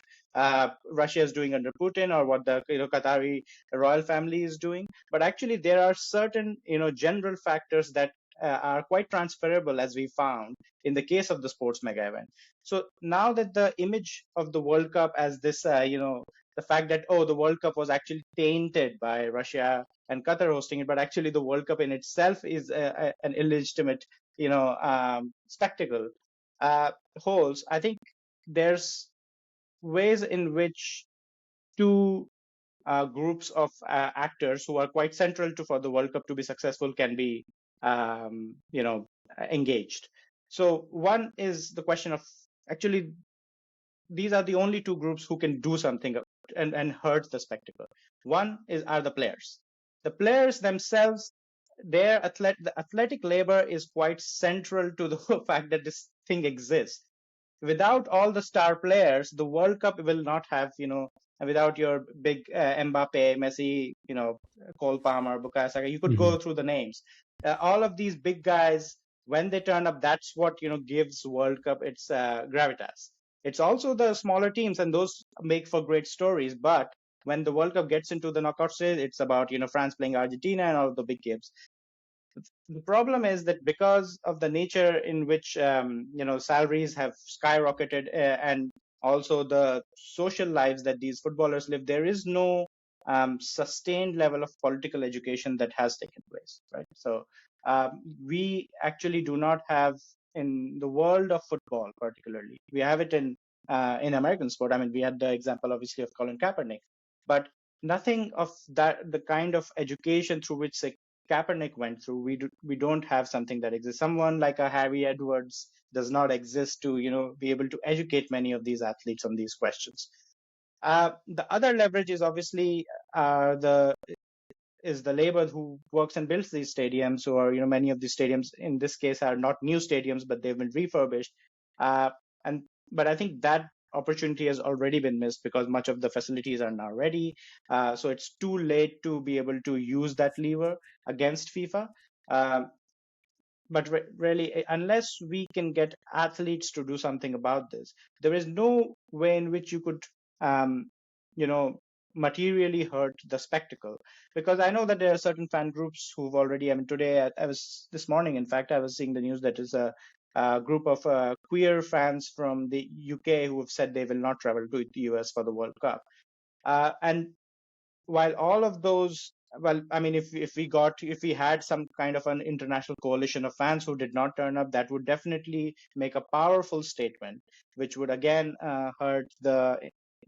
Russia is doing under Putin or what the Qatari royal family is doing. But actually, there are certain general factors that are quite transferable, as we found in the case of the sports mega event. So now that the image of the World Cup as this the fact that the World Cup was actually tainted by Russia and Qatar hosting it, but actually the World Cup in itself is an illegitimate spectacle holds. I think there's ways in which two groups of actors who are quite central for the World Cup to be successful can be engaged. So one is the question of actually these are the only two groups who can do something and hurt the spectacle. One are the players. The players themselves, the athletic labor is quite central to the fact that this thing exists. Without all the star players, the World Cup will not have, without your big Mbappe, Messi, Cole Palmer, Bukayo Saka, you could go through the names. All of these big guys when they turn up, that's what gives World Cup its gravitas. It's also the smaller teams, and those make for great stories. But when the World Cup gets into the knockout stage, it's about France playing Argentina and all of the big games. The problem is that because of the nature in which salaries have skyrocketed, and also the social lives that these footballers live, there is no sustained level of political education that has taken place, right? So we actually do not have, in the world of football particularly, we have it in American sport. I mean, we had the example obviously of Colin Kaepernick, but nothing of that, the kind of education through which Kaepernick went through, we don't have something that exists. Someone like a Harry Edwards does not exist to be able to educate many of these athletes on these questions. The other leverage is obviously the labor who works and builds these stadiums, or many of these stadiums in this case are not new stadiums, but they've been refurbished. And but I think that opportunity has already been missed because much of the facilities are now ready. So it's too late to be able to use that lever against FIFA. But really, unless we can get athletes to do something about this, there is no way in which you could, you know, materially hurt the spectacle. Because I know that there are certain fan groups who've already, I mean, today, I was, this morning, in fact, I was seeing the news that is a group of queer fans from the UK who have said they will not travel to the US for the World Cup. And while all of those, well, I mean, if we had some kind of an international coalition of fans who did not turn up, that would definitely make a powerful statement, which would again hurt the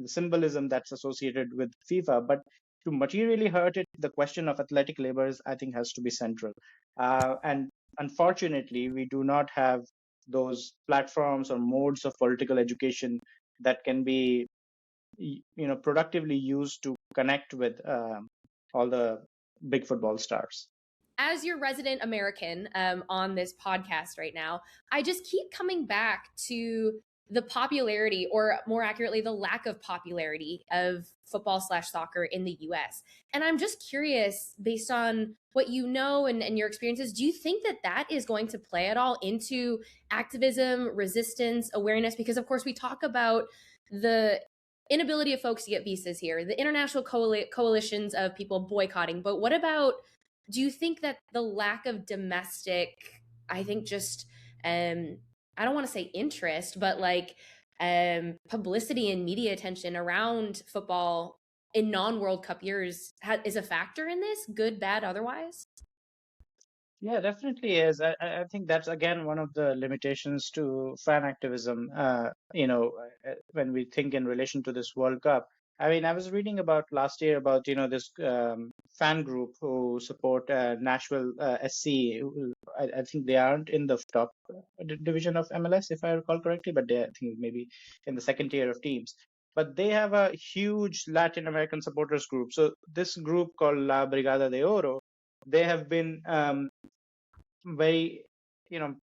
symbolism that's associated with FIFA. But to materially hurt it, the question of athletic labor is, I think, has to be central. And unfortunately, we do not have those platforms or modes of political education that can be productively used to connect with all the big football stars. As your resident American on this podcast right now, I just keep coming back to the popularity, or more accurately, the lack of popularity of football/soccer in the US. And I'm just curious, based on what you know and your experiences, do you think that that is going to play at all into activism, resistance, awareness? Because, of course, we talk about the inability of folks to get visas here, the international coalitions of people boycotting. But what about, do you think that the lack of domestic, I think just, I don't want to say interest, but like publicity and media attention around football in non-World Cup years is a factor in this, good, bad, otherwise? Yeah, definitely is. I think that's again one of the limitations to fan activism. When we think in relation to this World Cup, I mean, I was reading about last year about this fan group who support Nashville SC. I think they aren't in the top division of MLS, if I recall correctly, but they, I think, maybe in the second tier of teams. But they have a huge Latin American supporters group. So this group called La Brigada de Oro, they have been very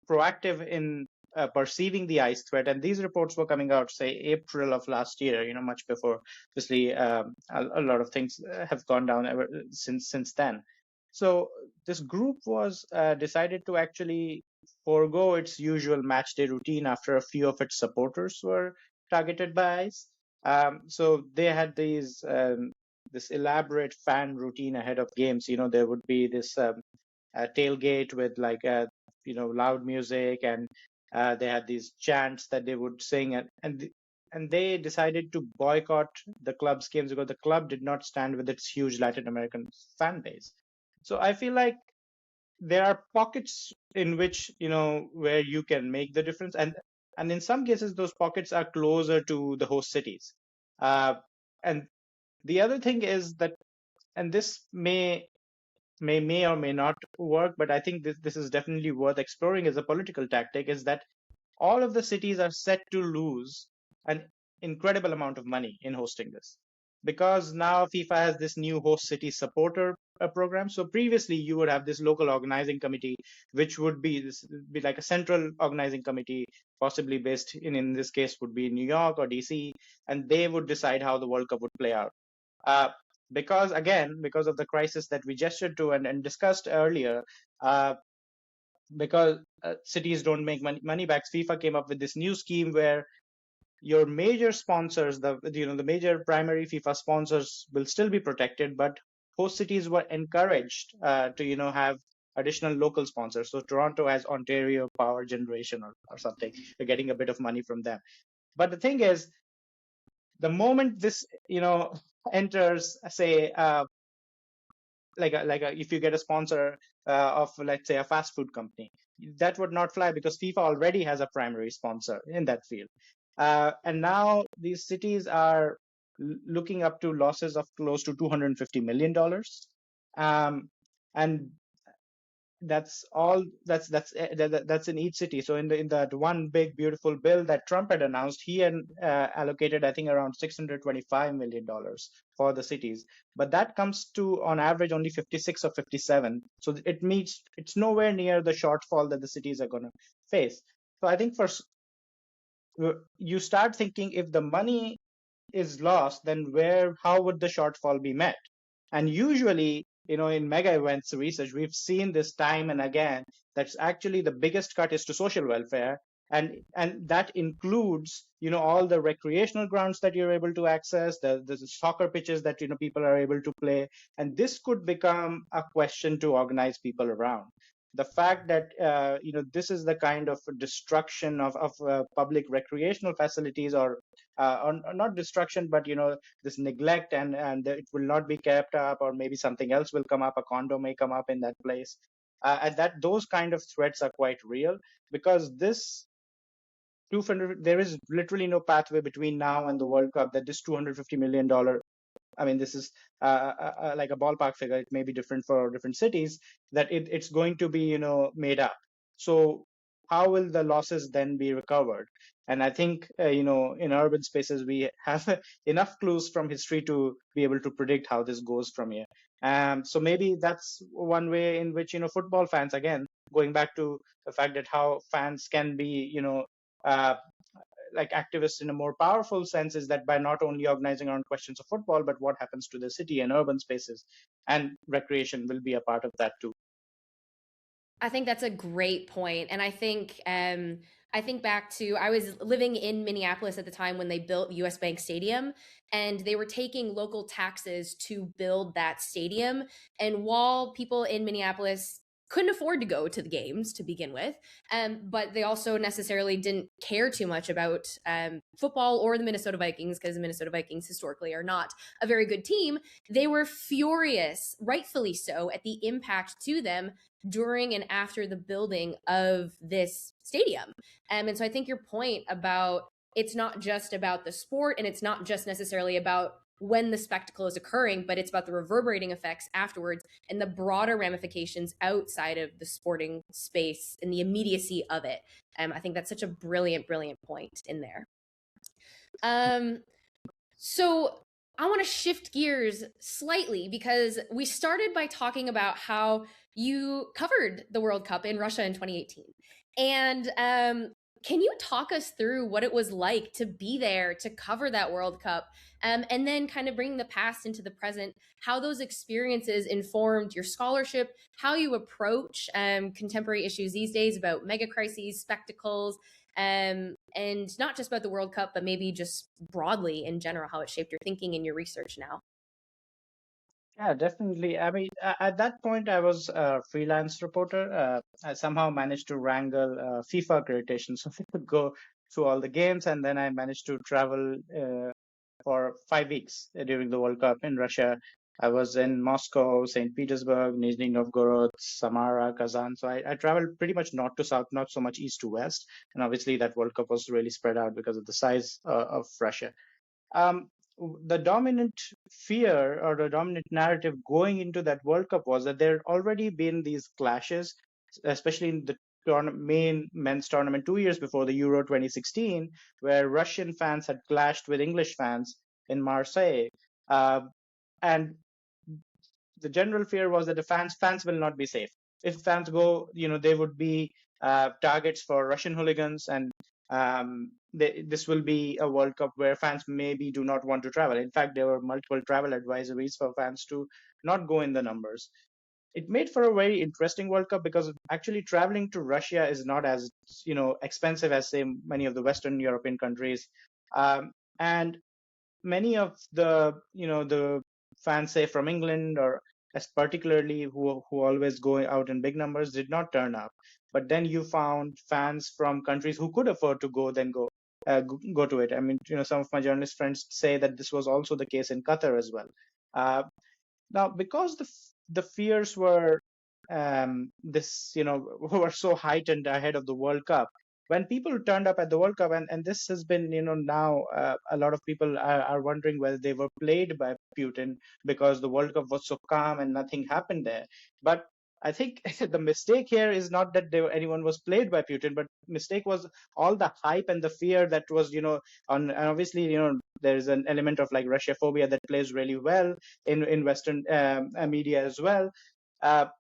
proactive in perceiving the ICE threat, and these reports were coming out, say, April of last year, much before. Obviously, a lot of things have gone down ever since then. So this group was decided to actually forego its usual match day routine after a few of its supporters were targeted by ICE. So they had this elaborate fan routine ahead of games. There would be this tailgate with loud music, and they had these chants that they would sing, and they decided to boycott the club's games because the club did not stand with its huge Latin American fan base. So I feel like there are pockets in which where you can make the difference, and in some cases those pockets are closer to the host cities. And the other thing is that, and this may or may not work, but I think this is definitely worth exploring as a political tactic, is that all of the cities are set to lose an incredible amount of money in hosting this, because now FIFA has this new host city supporter program. So previously you would have this local organizing committee, which would be like a central organizing committee, possibly based in this case would be in New York or DC, and they would decide how the World Cup would play out. Because of the crisis that we gestured to and discussed earlier, because cities don't make money back, FIFA came up with this new scheme where your major sponsors, the major primary FIFA sponsors will still be protected, but host cities were encouraged to have additional local sponsors. So Toronto has Ontario Power Generation or something. You're getting a bit of money from them. But the thing is, the moment this enters, say, if you get a sponsor of, let's say, a fast food company, that would not fly because FIFA already has a primary sponsor in that field. And now these cities are looking up to losses of close to $250 million. And that's all that's in each city. So in that one big beautiful bill that Trump had announced, he had allocated, I think, around $625 million for the cities, but that comes to on average only 56 or 57. So it's nowhere near the shortfall that the cities are going to face. So I think you start thinking, if the money is lost, then how would the shortfall be met? And usually, in mega events research, we've seen this time and again, that's actually the biggest cut is to social welfare. And that includes, all the recreational grounds that you're able to access, the soccer pitches that, people are able to play. And this could become a question to organize people around. The fact that this is the kind of destruction of public recreational facilities, or not destruction, but this neglect, and it will not be kept up, or maybe something else will come up, a condo may come up in that place, and that those kind of threats are quite real, because there is literally no pathway between now and the World Cup that this $250 million, I mean, this is like a ballpark figure. It may be different for different cities, that it's going to be, made up. So how will the losses then be recovered? And I think, in urban spaces, we have enough clues from history to be able to predict how this goes from here. So maybe that's one way in which, football fans, again, going back to the fact that how fans can be, uh, like activists in a more powerful sense, is that by not only organizing around questions of football, but what happens to the city and urban spaces, and recreation will be a part of that too. I think that's a great point. And I think back to, I was living in Minneapolis at the time when they built US Bank Stadium, and they were taking local taxes to build that stadium. And while people in Minneapolis couldn't afford to go to the games to begin with, but they also necessarily didn't care too much about football or the Minnesota Vikings, because the Minnesota Vikings historically are not a very good team. They were furious, rightfully so, at the impact to them during and after the building of this stadium. And so I think your point about it's not just about the sport, and it's not just necessarily about when the spectacle is occurring, but it's about the reverberating effects afterwards and the broader ramifications outside of the sporting space and the immediacy of it. I think that's such a brilliant, brilliant point in there. So I want to shift gears slightly, because we started by talking about how you covered the World Cup in Russia in 2018. And can you talk us through what it was like to be there to cover that World Cup, and then kind of bring the past into the present, how those experiences informed your scholarship, how you approach contemporary issues these days about mega crises, spectacles, and not just about the World Cup, but maybe just broadly in general, how it shaped your thinking and your research now? Yeah, definitely. I mean, at that point, I was a freelance reporter. I somehow managed to wrangle FIFA accreditation so we could go through all the games, and then I managed to travel for 5 weeks during the World Cup in Russia. I was in Moscow, St. Petersburg, Nizhny Novgorod, Samara, Kazan. So I traveled pretty much north to south, not so much east to west. And obviously, that World Cup was really spread out because of the size of Russia. Um, the dominant fear, or the dominant narrative going into that World Cup, was that there had already been these clashes, especially in the main men's tournament 2 years before, the Euro 2016, where Russian fans had clashed with English fans in Marseille. And the general fear was that the fans will not be safe. If fans go, they would be targets for Russian hooligans, and this will be a World Cup where fans maybe do not want to travel. In fact, there were multiple travel advisories for fans to not go in the numbers. it made for a very interesting World Cup because actually traveling to Russia is not as expensive as say many of the Western European countries, and many of the the fans say from England or as particularly who always go out in big numbers did not turn up. But then you found fans from countries who could afford to go to it. I mean, some of my journalist friends say that this was also the case in Qatar as well. Uh, Now, because the fears were this, were so heightened ahead of the World Cup, when people turned up at the World Cup, and this has been, now a lot of people are wondering whether they were played by Putin because the World Cup was so calm and nothing happened there. But I think the mistake here is not that anyone was played by Putin, but mistake was all the hype and the fear that was, and obviously, there is an element of like Russia phobia that plays really well in Western media as well.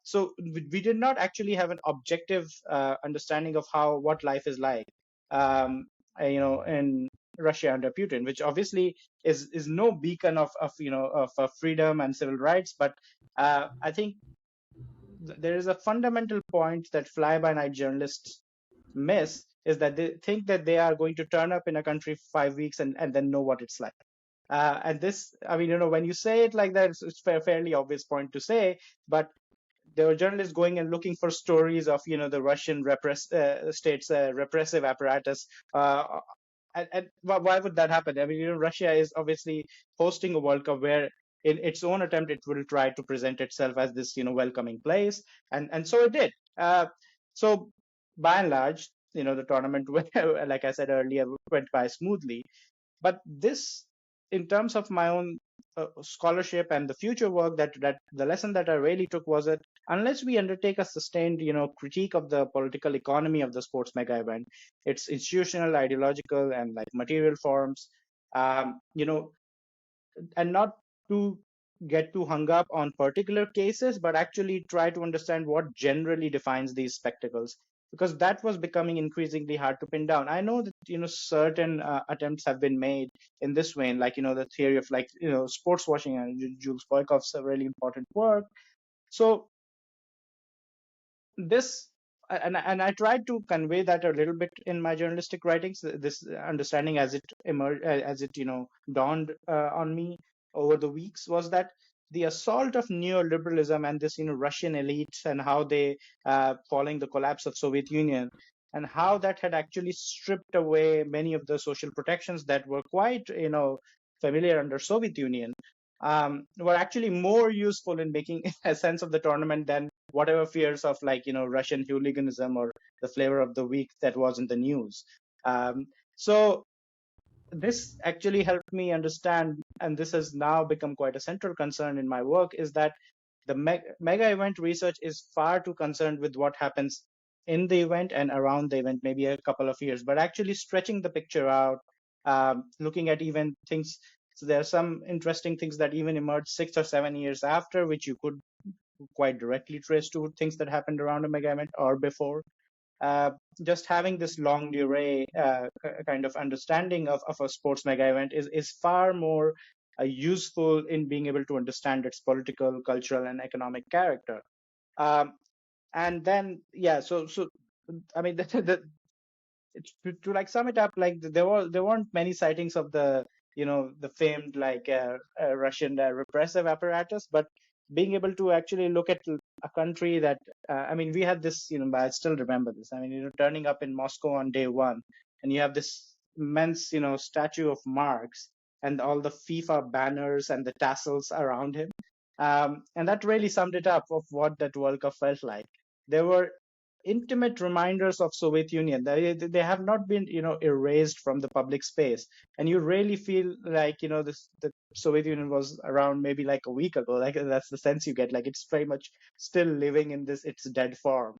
So we did not actually have an objective understanding of what life is like, in Russia under Putin, which obviously is no beacon of freedom and civil rights. But I think there is a fundamental point that fly-by-night journalists miss, is that they think that they are going to turn up in a country for 5 weeks and then know what it's like. And this, I mean, when you say it like that, it's a fairly obvious point to say, but there were journalists going and looking for stories of, the Russian state's repressive apparatus. And why would that happen? I mean, Russia is obviously hosting a World Cup where, in its own attempt, it will try to present itself as this, welcoming place, and so it did. So by and large, the tournament, like I said earlier, went by smoothly. But this, in terms of my own scholarship and the future work, that the lesson that I really took was that unless we undertake a sustained, critique of the political economy of the sports mega event, its institutional, ideological, and like material forms, and not to get too hung up on particular cases, but actually try to understand what generally defines these spectacles, because that was becoming increasingly hard to pin down. I know that certain attempts have been made in this vein, like the theory of like sports washing, and Jules Boykoff's a really important work. So this, and I tried to convey that a little bit in my journalistic writings, this understanding as it emerged, as it dawned on me over the weeks, was that the assault of neoliberalism and this Russian elites, and how they, following the collapse of Soviet Union, and how that had actually stripped away many of the social protections that were quite familiar under Soviet Union, were actually more useful in making a sense of the tournament than whatever fears of like Russian hooliganism or the flavor of the week that was in the news. So this actually helped me understand, and this has now become quite a central concern in my work, is that the mega event research is far too concerned with what happens in the event and around the event, maybe a couple of years, but actually stretching the picture out, looking at even things. So there are some interesting things that even emerged 6 or 7 years after, which you could quite directly trace to things that happened around a mega event or before. Just having this long durée kind of understanding of a sports mega event is far more useful in being able to understand its political, cultural, and economic character. And then, yeah, so I mean, to like sum it up, like there weren't many sightings of the the famed like Russian repressive apparatus, but being able to actually look at a country that I mean, we had this, but I still remember this. I mean, turning up in Moscow on day one, and you have this immense, statue of Marx and all the FIFA banners and the tassels around him, and that really summed it up of what that World Cup felt like. There were intimate reminders of Soviet Union. They have not been, erased from the public space, and you really feel like, the Soviet Union was around maybe like a week ago. Like that's the sense you get. Like it's very much still living in its dead form,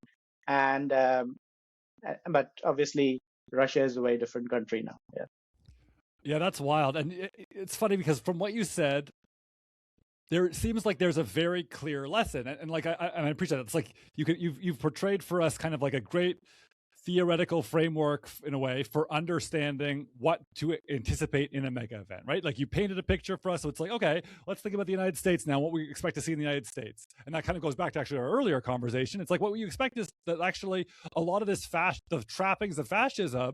and but obviously Russia is a very different country now. Yeah. Yeah, that's wild, and it's funny because from what you said, there seems like there's a very clear lesson, and like I appreciate it. It's like you've portrayed for us kind of like a great theoretical framework in a way for understanding what to anticipate in a mega event, right? Like you painted a picture for us. So it's like, okay, let's think about the United States now, what we expect to see in the United States. And that kind of goes back to actually our earlier conversation. It's like what you expect is that actually a lot of this the trappings of fascism,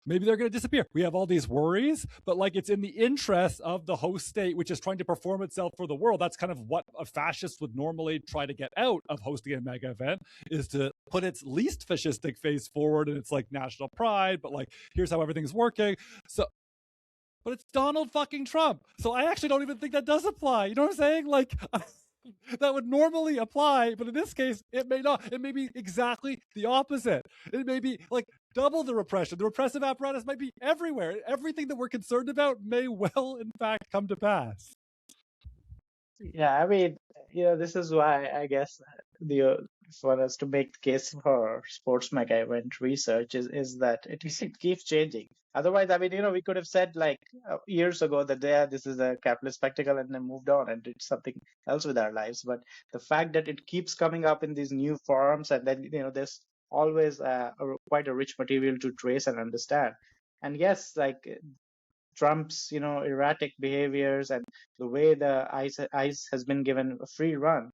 maybe they're going to disappear. We have all these worries, but like it's in the interest of the host state, which is trying to perform itself for the world. That's kind of what a fascist would normally try to get out of hosting a mega event, is to put its least fascistic face forward. And it's like national pride, but like, here's how everything's working. So, but it's Donald fucking Trump. So I actually don't even think that does apply. You know what I'm saying? Like, that would normally apply, but in this case, it may not. It may be exactly the opposite. It may be like double the repression. The repressive apparatus might be everywhere. Everything that we're concerned about may well, in fact, come to pass. Yeah, I mean, this is why I guess for us to make the case for sports mega event research is that it keeps changing. Otherwise, I mean, we could have said like years ago that this is a capitalist spectacle and then moved on and did something else with our lives. But the fact that it keeps coming up in these new forms, and then there's always quite a rich material to trace and understand. And yes, like Trump's, erratic behaviors and the way the ICE has been given a free run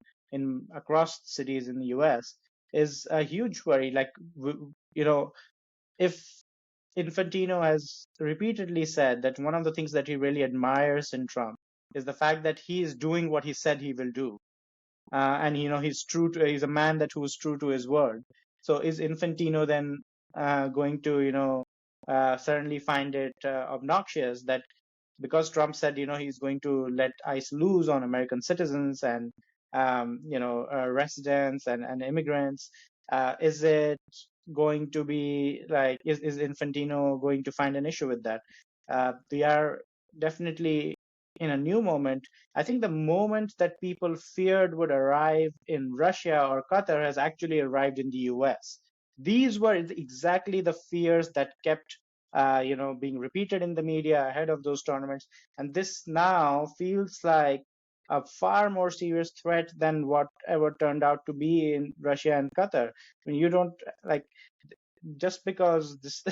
across cities in the U.S. is a huge worry. Like, if Infantino has repeatedly said that one of the things that he really admires in Trump is the fact that he is doing what he said he will do. And he's a man who is true to his word. So is Infantino then going to certainly find it obnoxious that because Trump said he's going to let ICE loose on American citizens and residents and immigrants, is it going to be like is Infantino going to find an issue with that? We are definitely in a new moment. I think the moment that people feared would arrive in Russia or Qatar has actually arrived in the US. These were exactly the fears that kept being repeated in the media ahead of those tournaments. And this now feels like a far more serious threat than whatever turned out to be in Russia and Qatar. I mean, you don't like just because this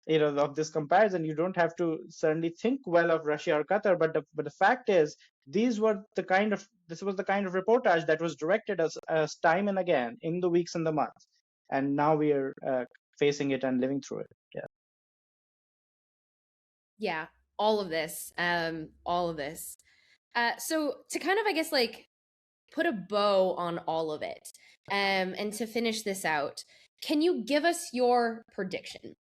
of this comparison, you don't have to certainly think well of Russia or Qatar, but the fact is this was the kind of reportage that was directed us time and again in the weeks and the months, and now we are facing it and living through it. Yeah, all of this. So to kind of, I guess, like put a bow on all of it, and to finish this out, can you give us your prediction?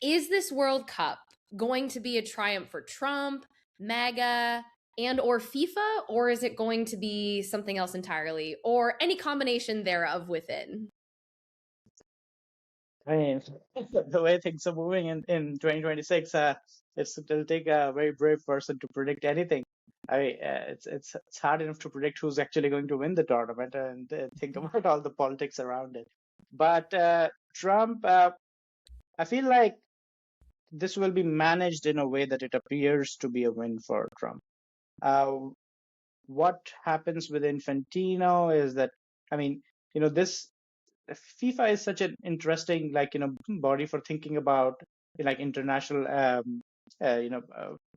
Is this World Cup going to be a triumph for Trump, MAGA, and or FIFA, or is it going to be something else entirely, or any combination thereof within? I mean, the way things are moving in 2026, it'll take a very brave person to predict anything. I mean, it's hard enough to predict who's actually going to win the tournament and think about all the politics around it. But Trump, I feel like this will be managed in a way that it appears to be a win for Trump. What happens with Infantino is that, I mean, this FIFA is such an interesting, body for thinking about international,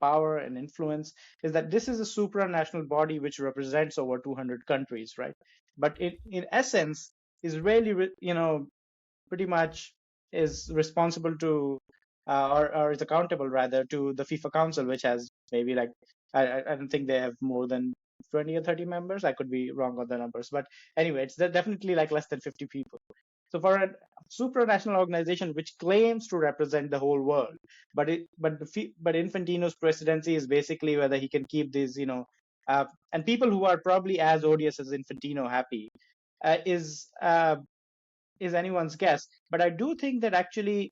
power and influence. Is that this is a supranational body which represents over 200 countries, right? But in essence, is really, pretty much is responsible to, or is accountable rather to the FIFA Council, which has maybe I don't think they have more than 20 or 30 members. I could be wrong on the numbers, but anyway, it's definitely less than 50 people. So for a supranational organization which claims to represent the whole world, but Infantino's presidency is basically whether he can keep these, and people who are probably as odious as Infantino happy, is anyone's guess. But I do think that actually,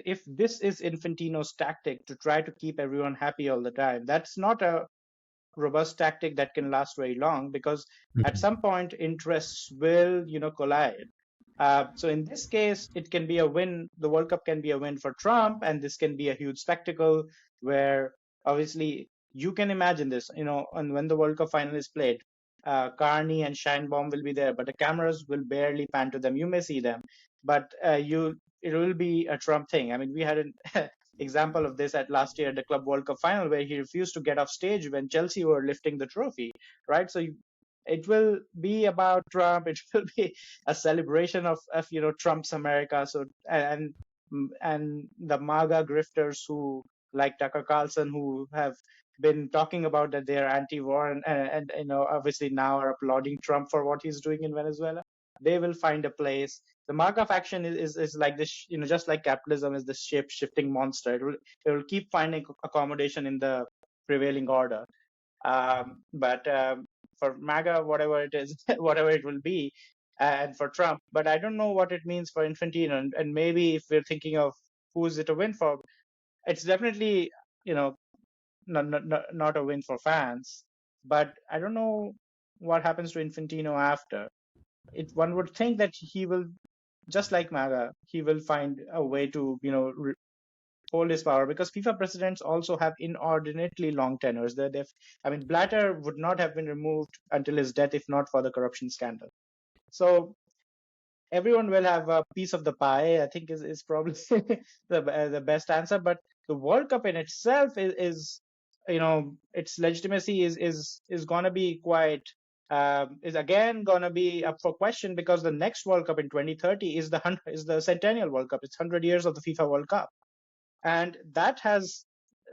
if this is Infantino's tactic to try to keep everyone happy all the time, that's not a robust tactic that can last very long, because at some point interests will collide. So in this case, it can be a win. The World Cup can be a win for Trump, and this can be a huge spectacle where obviously you can imagine this, and when the World Cup final is played, Carney and Scheinbaum will be there, but the cameras will barely pan to them. You may see them, but it will be a Trump thing. I mean, we had an example of this at last year, the Club World Cup final, where he refused to get off stage when Chelsea were lifting the trophy, right? So it will be about Trump. It will be a celebration of Trump's America. So and the MAGA grifters who like Tucker Carlson, who have been talking about that they're anti-war and obviously now are applauding Trump for what he's doing in Venezuela. They will find a place. The MAGA faction is like this, just like capitalism is this shape-shifting monster. It will keep finding accommodation in the prevailing order. But for MAGA, whatever it is, whatever it will be, and for Trump, but I don't know what it means for Infantino. And maybe if we're thinking of who's it a win for, it's definitely, not a win for fans. But I don't know what happens to Infantino after. One would think that he will, just like MAGA, he will find a way to, hold his power, because FIFA presidents also have inordinately long tenures. Blatter would not have been removed until his death if not for the corruption scandal. So everyone will have a piece of the pie, I think is probably the best answer. But the World Cup in itself is its legitimacy is going to be is again going to be up for question, because the next World Cup in 2030 is the centennial World Cup. It's 100 years of the FIFA World Cup. And that has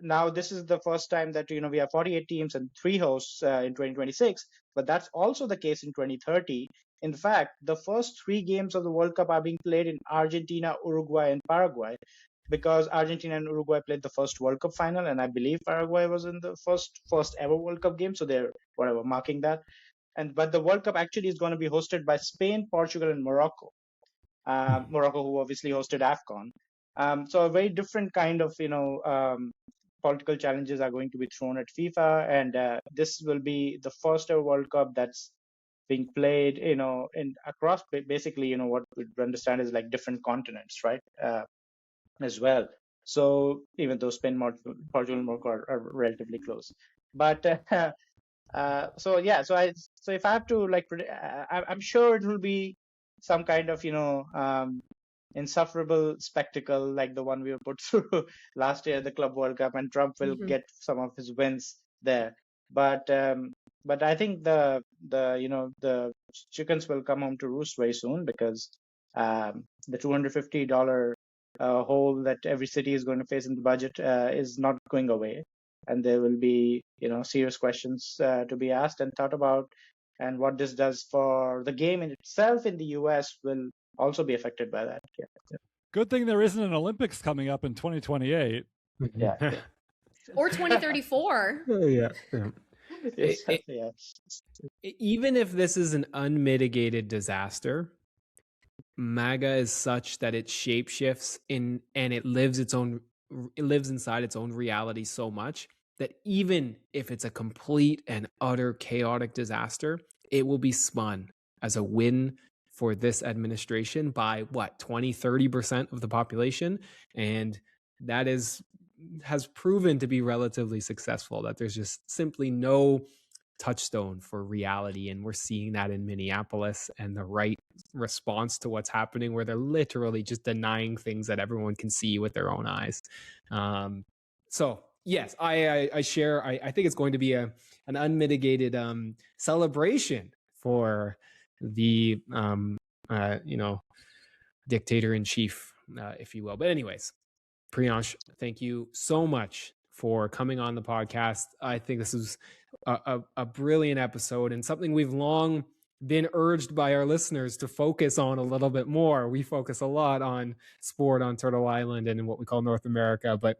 now, this is the first time that we have 48 teams and 3 hosts in 2026, but that's also the case in 2030. In fact, the first 3 games of the World Cup are being played in Argentina, Uruguay, and Paraguay, because Argentina and Uruguay played the first World Cup final, and I believe Paraguay was in the first ever World Cup game, so they're marking that. But the World Cup actually is going to be hosted by Spain, Portugal, and Morocco. Morocco, who obviously hosted AFCON. So a very different kind of political challenges are going to be thrown at FIFA, and this will be the first ever World Cup that's being played in across basically what we understand is like different continents, right? As well. So even though Spain, Portugal, and Morocco are relatively close, but so if I have to I'm sure it will be some kind of insufferable spectacle like the one we were put through last year, the Club World Cup, and Trump will get some of his wins there. But I think the chickens will come home to roost very soon, because the $250 hole that every city is going to face in the budget is not going away, and there will be serious questions to be asked and thought about, and what this does for the game in itself in the US will also be affected by that. Yeah. Good thing there isn't an Olympics coming up in 2028. Yeah. Or 2034. Even if this is an unmitigated disaster, MAGA is such that it shapeshifts and it lives inside its own reality so much that even if it's a complete and utter chaotic disaster, it will be spun as a win for this administration by 20-30% of the population. And that has proven to be relatively successful, that there's just simply no touchstone for reality. And we're seeing that in Minneapolis, and the right response to what's happening, where they're literally just denying things that everyone can see with their own eyes. So yes, I share. I think it's going to be an unmitigated celebration for the dictator in chief, if you will. But anyways, Priyansh, thank you so much for coming on the podcast. I think this is a brilliant episode, and something we've long been urged by our listeners to focus on a little bit more. We focus a lot on sport on Turtle Island and in what we call North America, but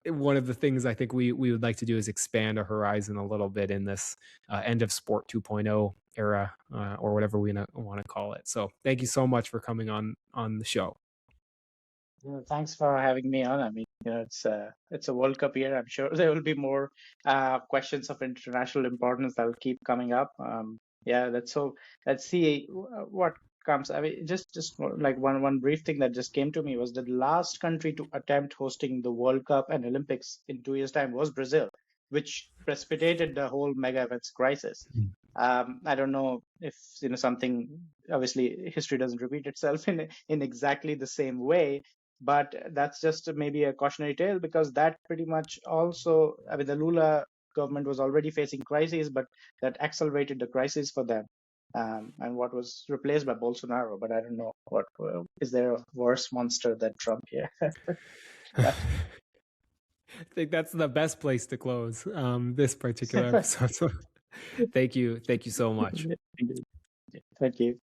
one of the things I think we would like to do is expand our horizon a little bit in this end of sport 2.0 era, or whatever we want to call it. So thank you so much for coming on the show. Thanks for having me on. I mean, it's a World Cup year. I'm sure there will be more questions of international importance that will keep coming up. Let's see what comes. I mean, just like one brief thing that just came to me was that the last country to attempt hosting the World Cup and Olympics in 2 years' time was Brazil. which precipitated the whole megaevents crisis. I don't know if something. Obviously, history doesn't repeat itself in exactly the same way, but that's just maybe a cautionary tale, because that pretty much also, I mean, the Lula government was already facing crises, but that accelerated the crisis for them. And what was replaced by Bolsonaro. But I don't know what is there a worse monster than Trump here. I think that's the best place to close this particular episode. So thank you so much. Thank you.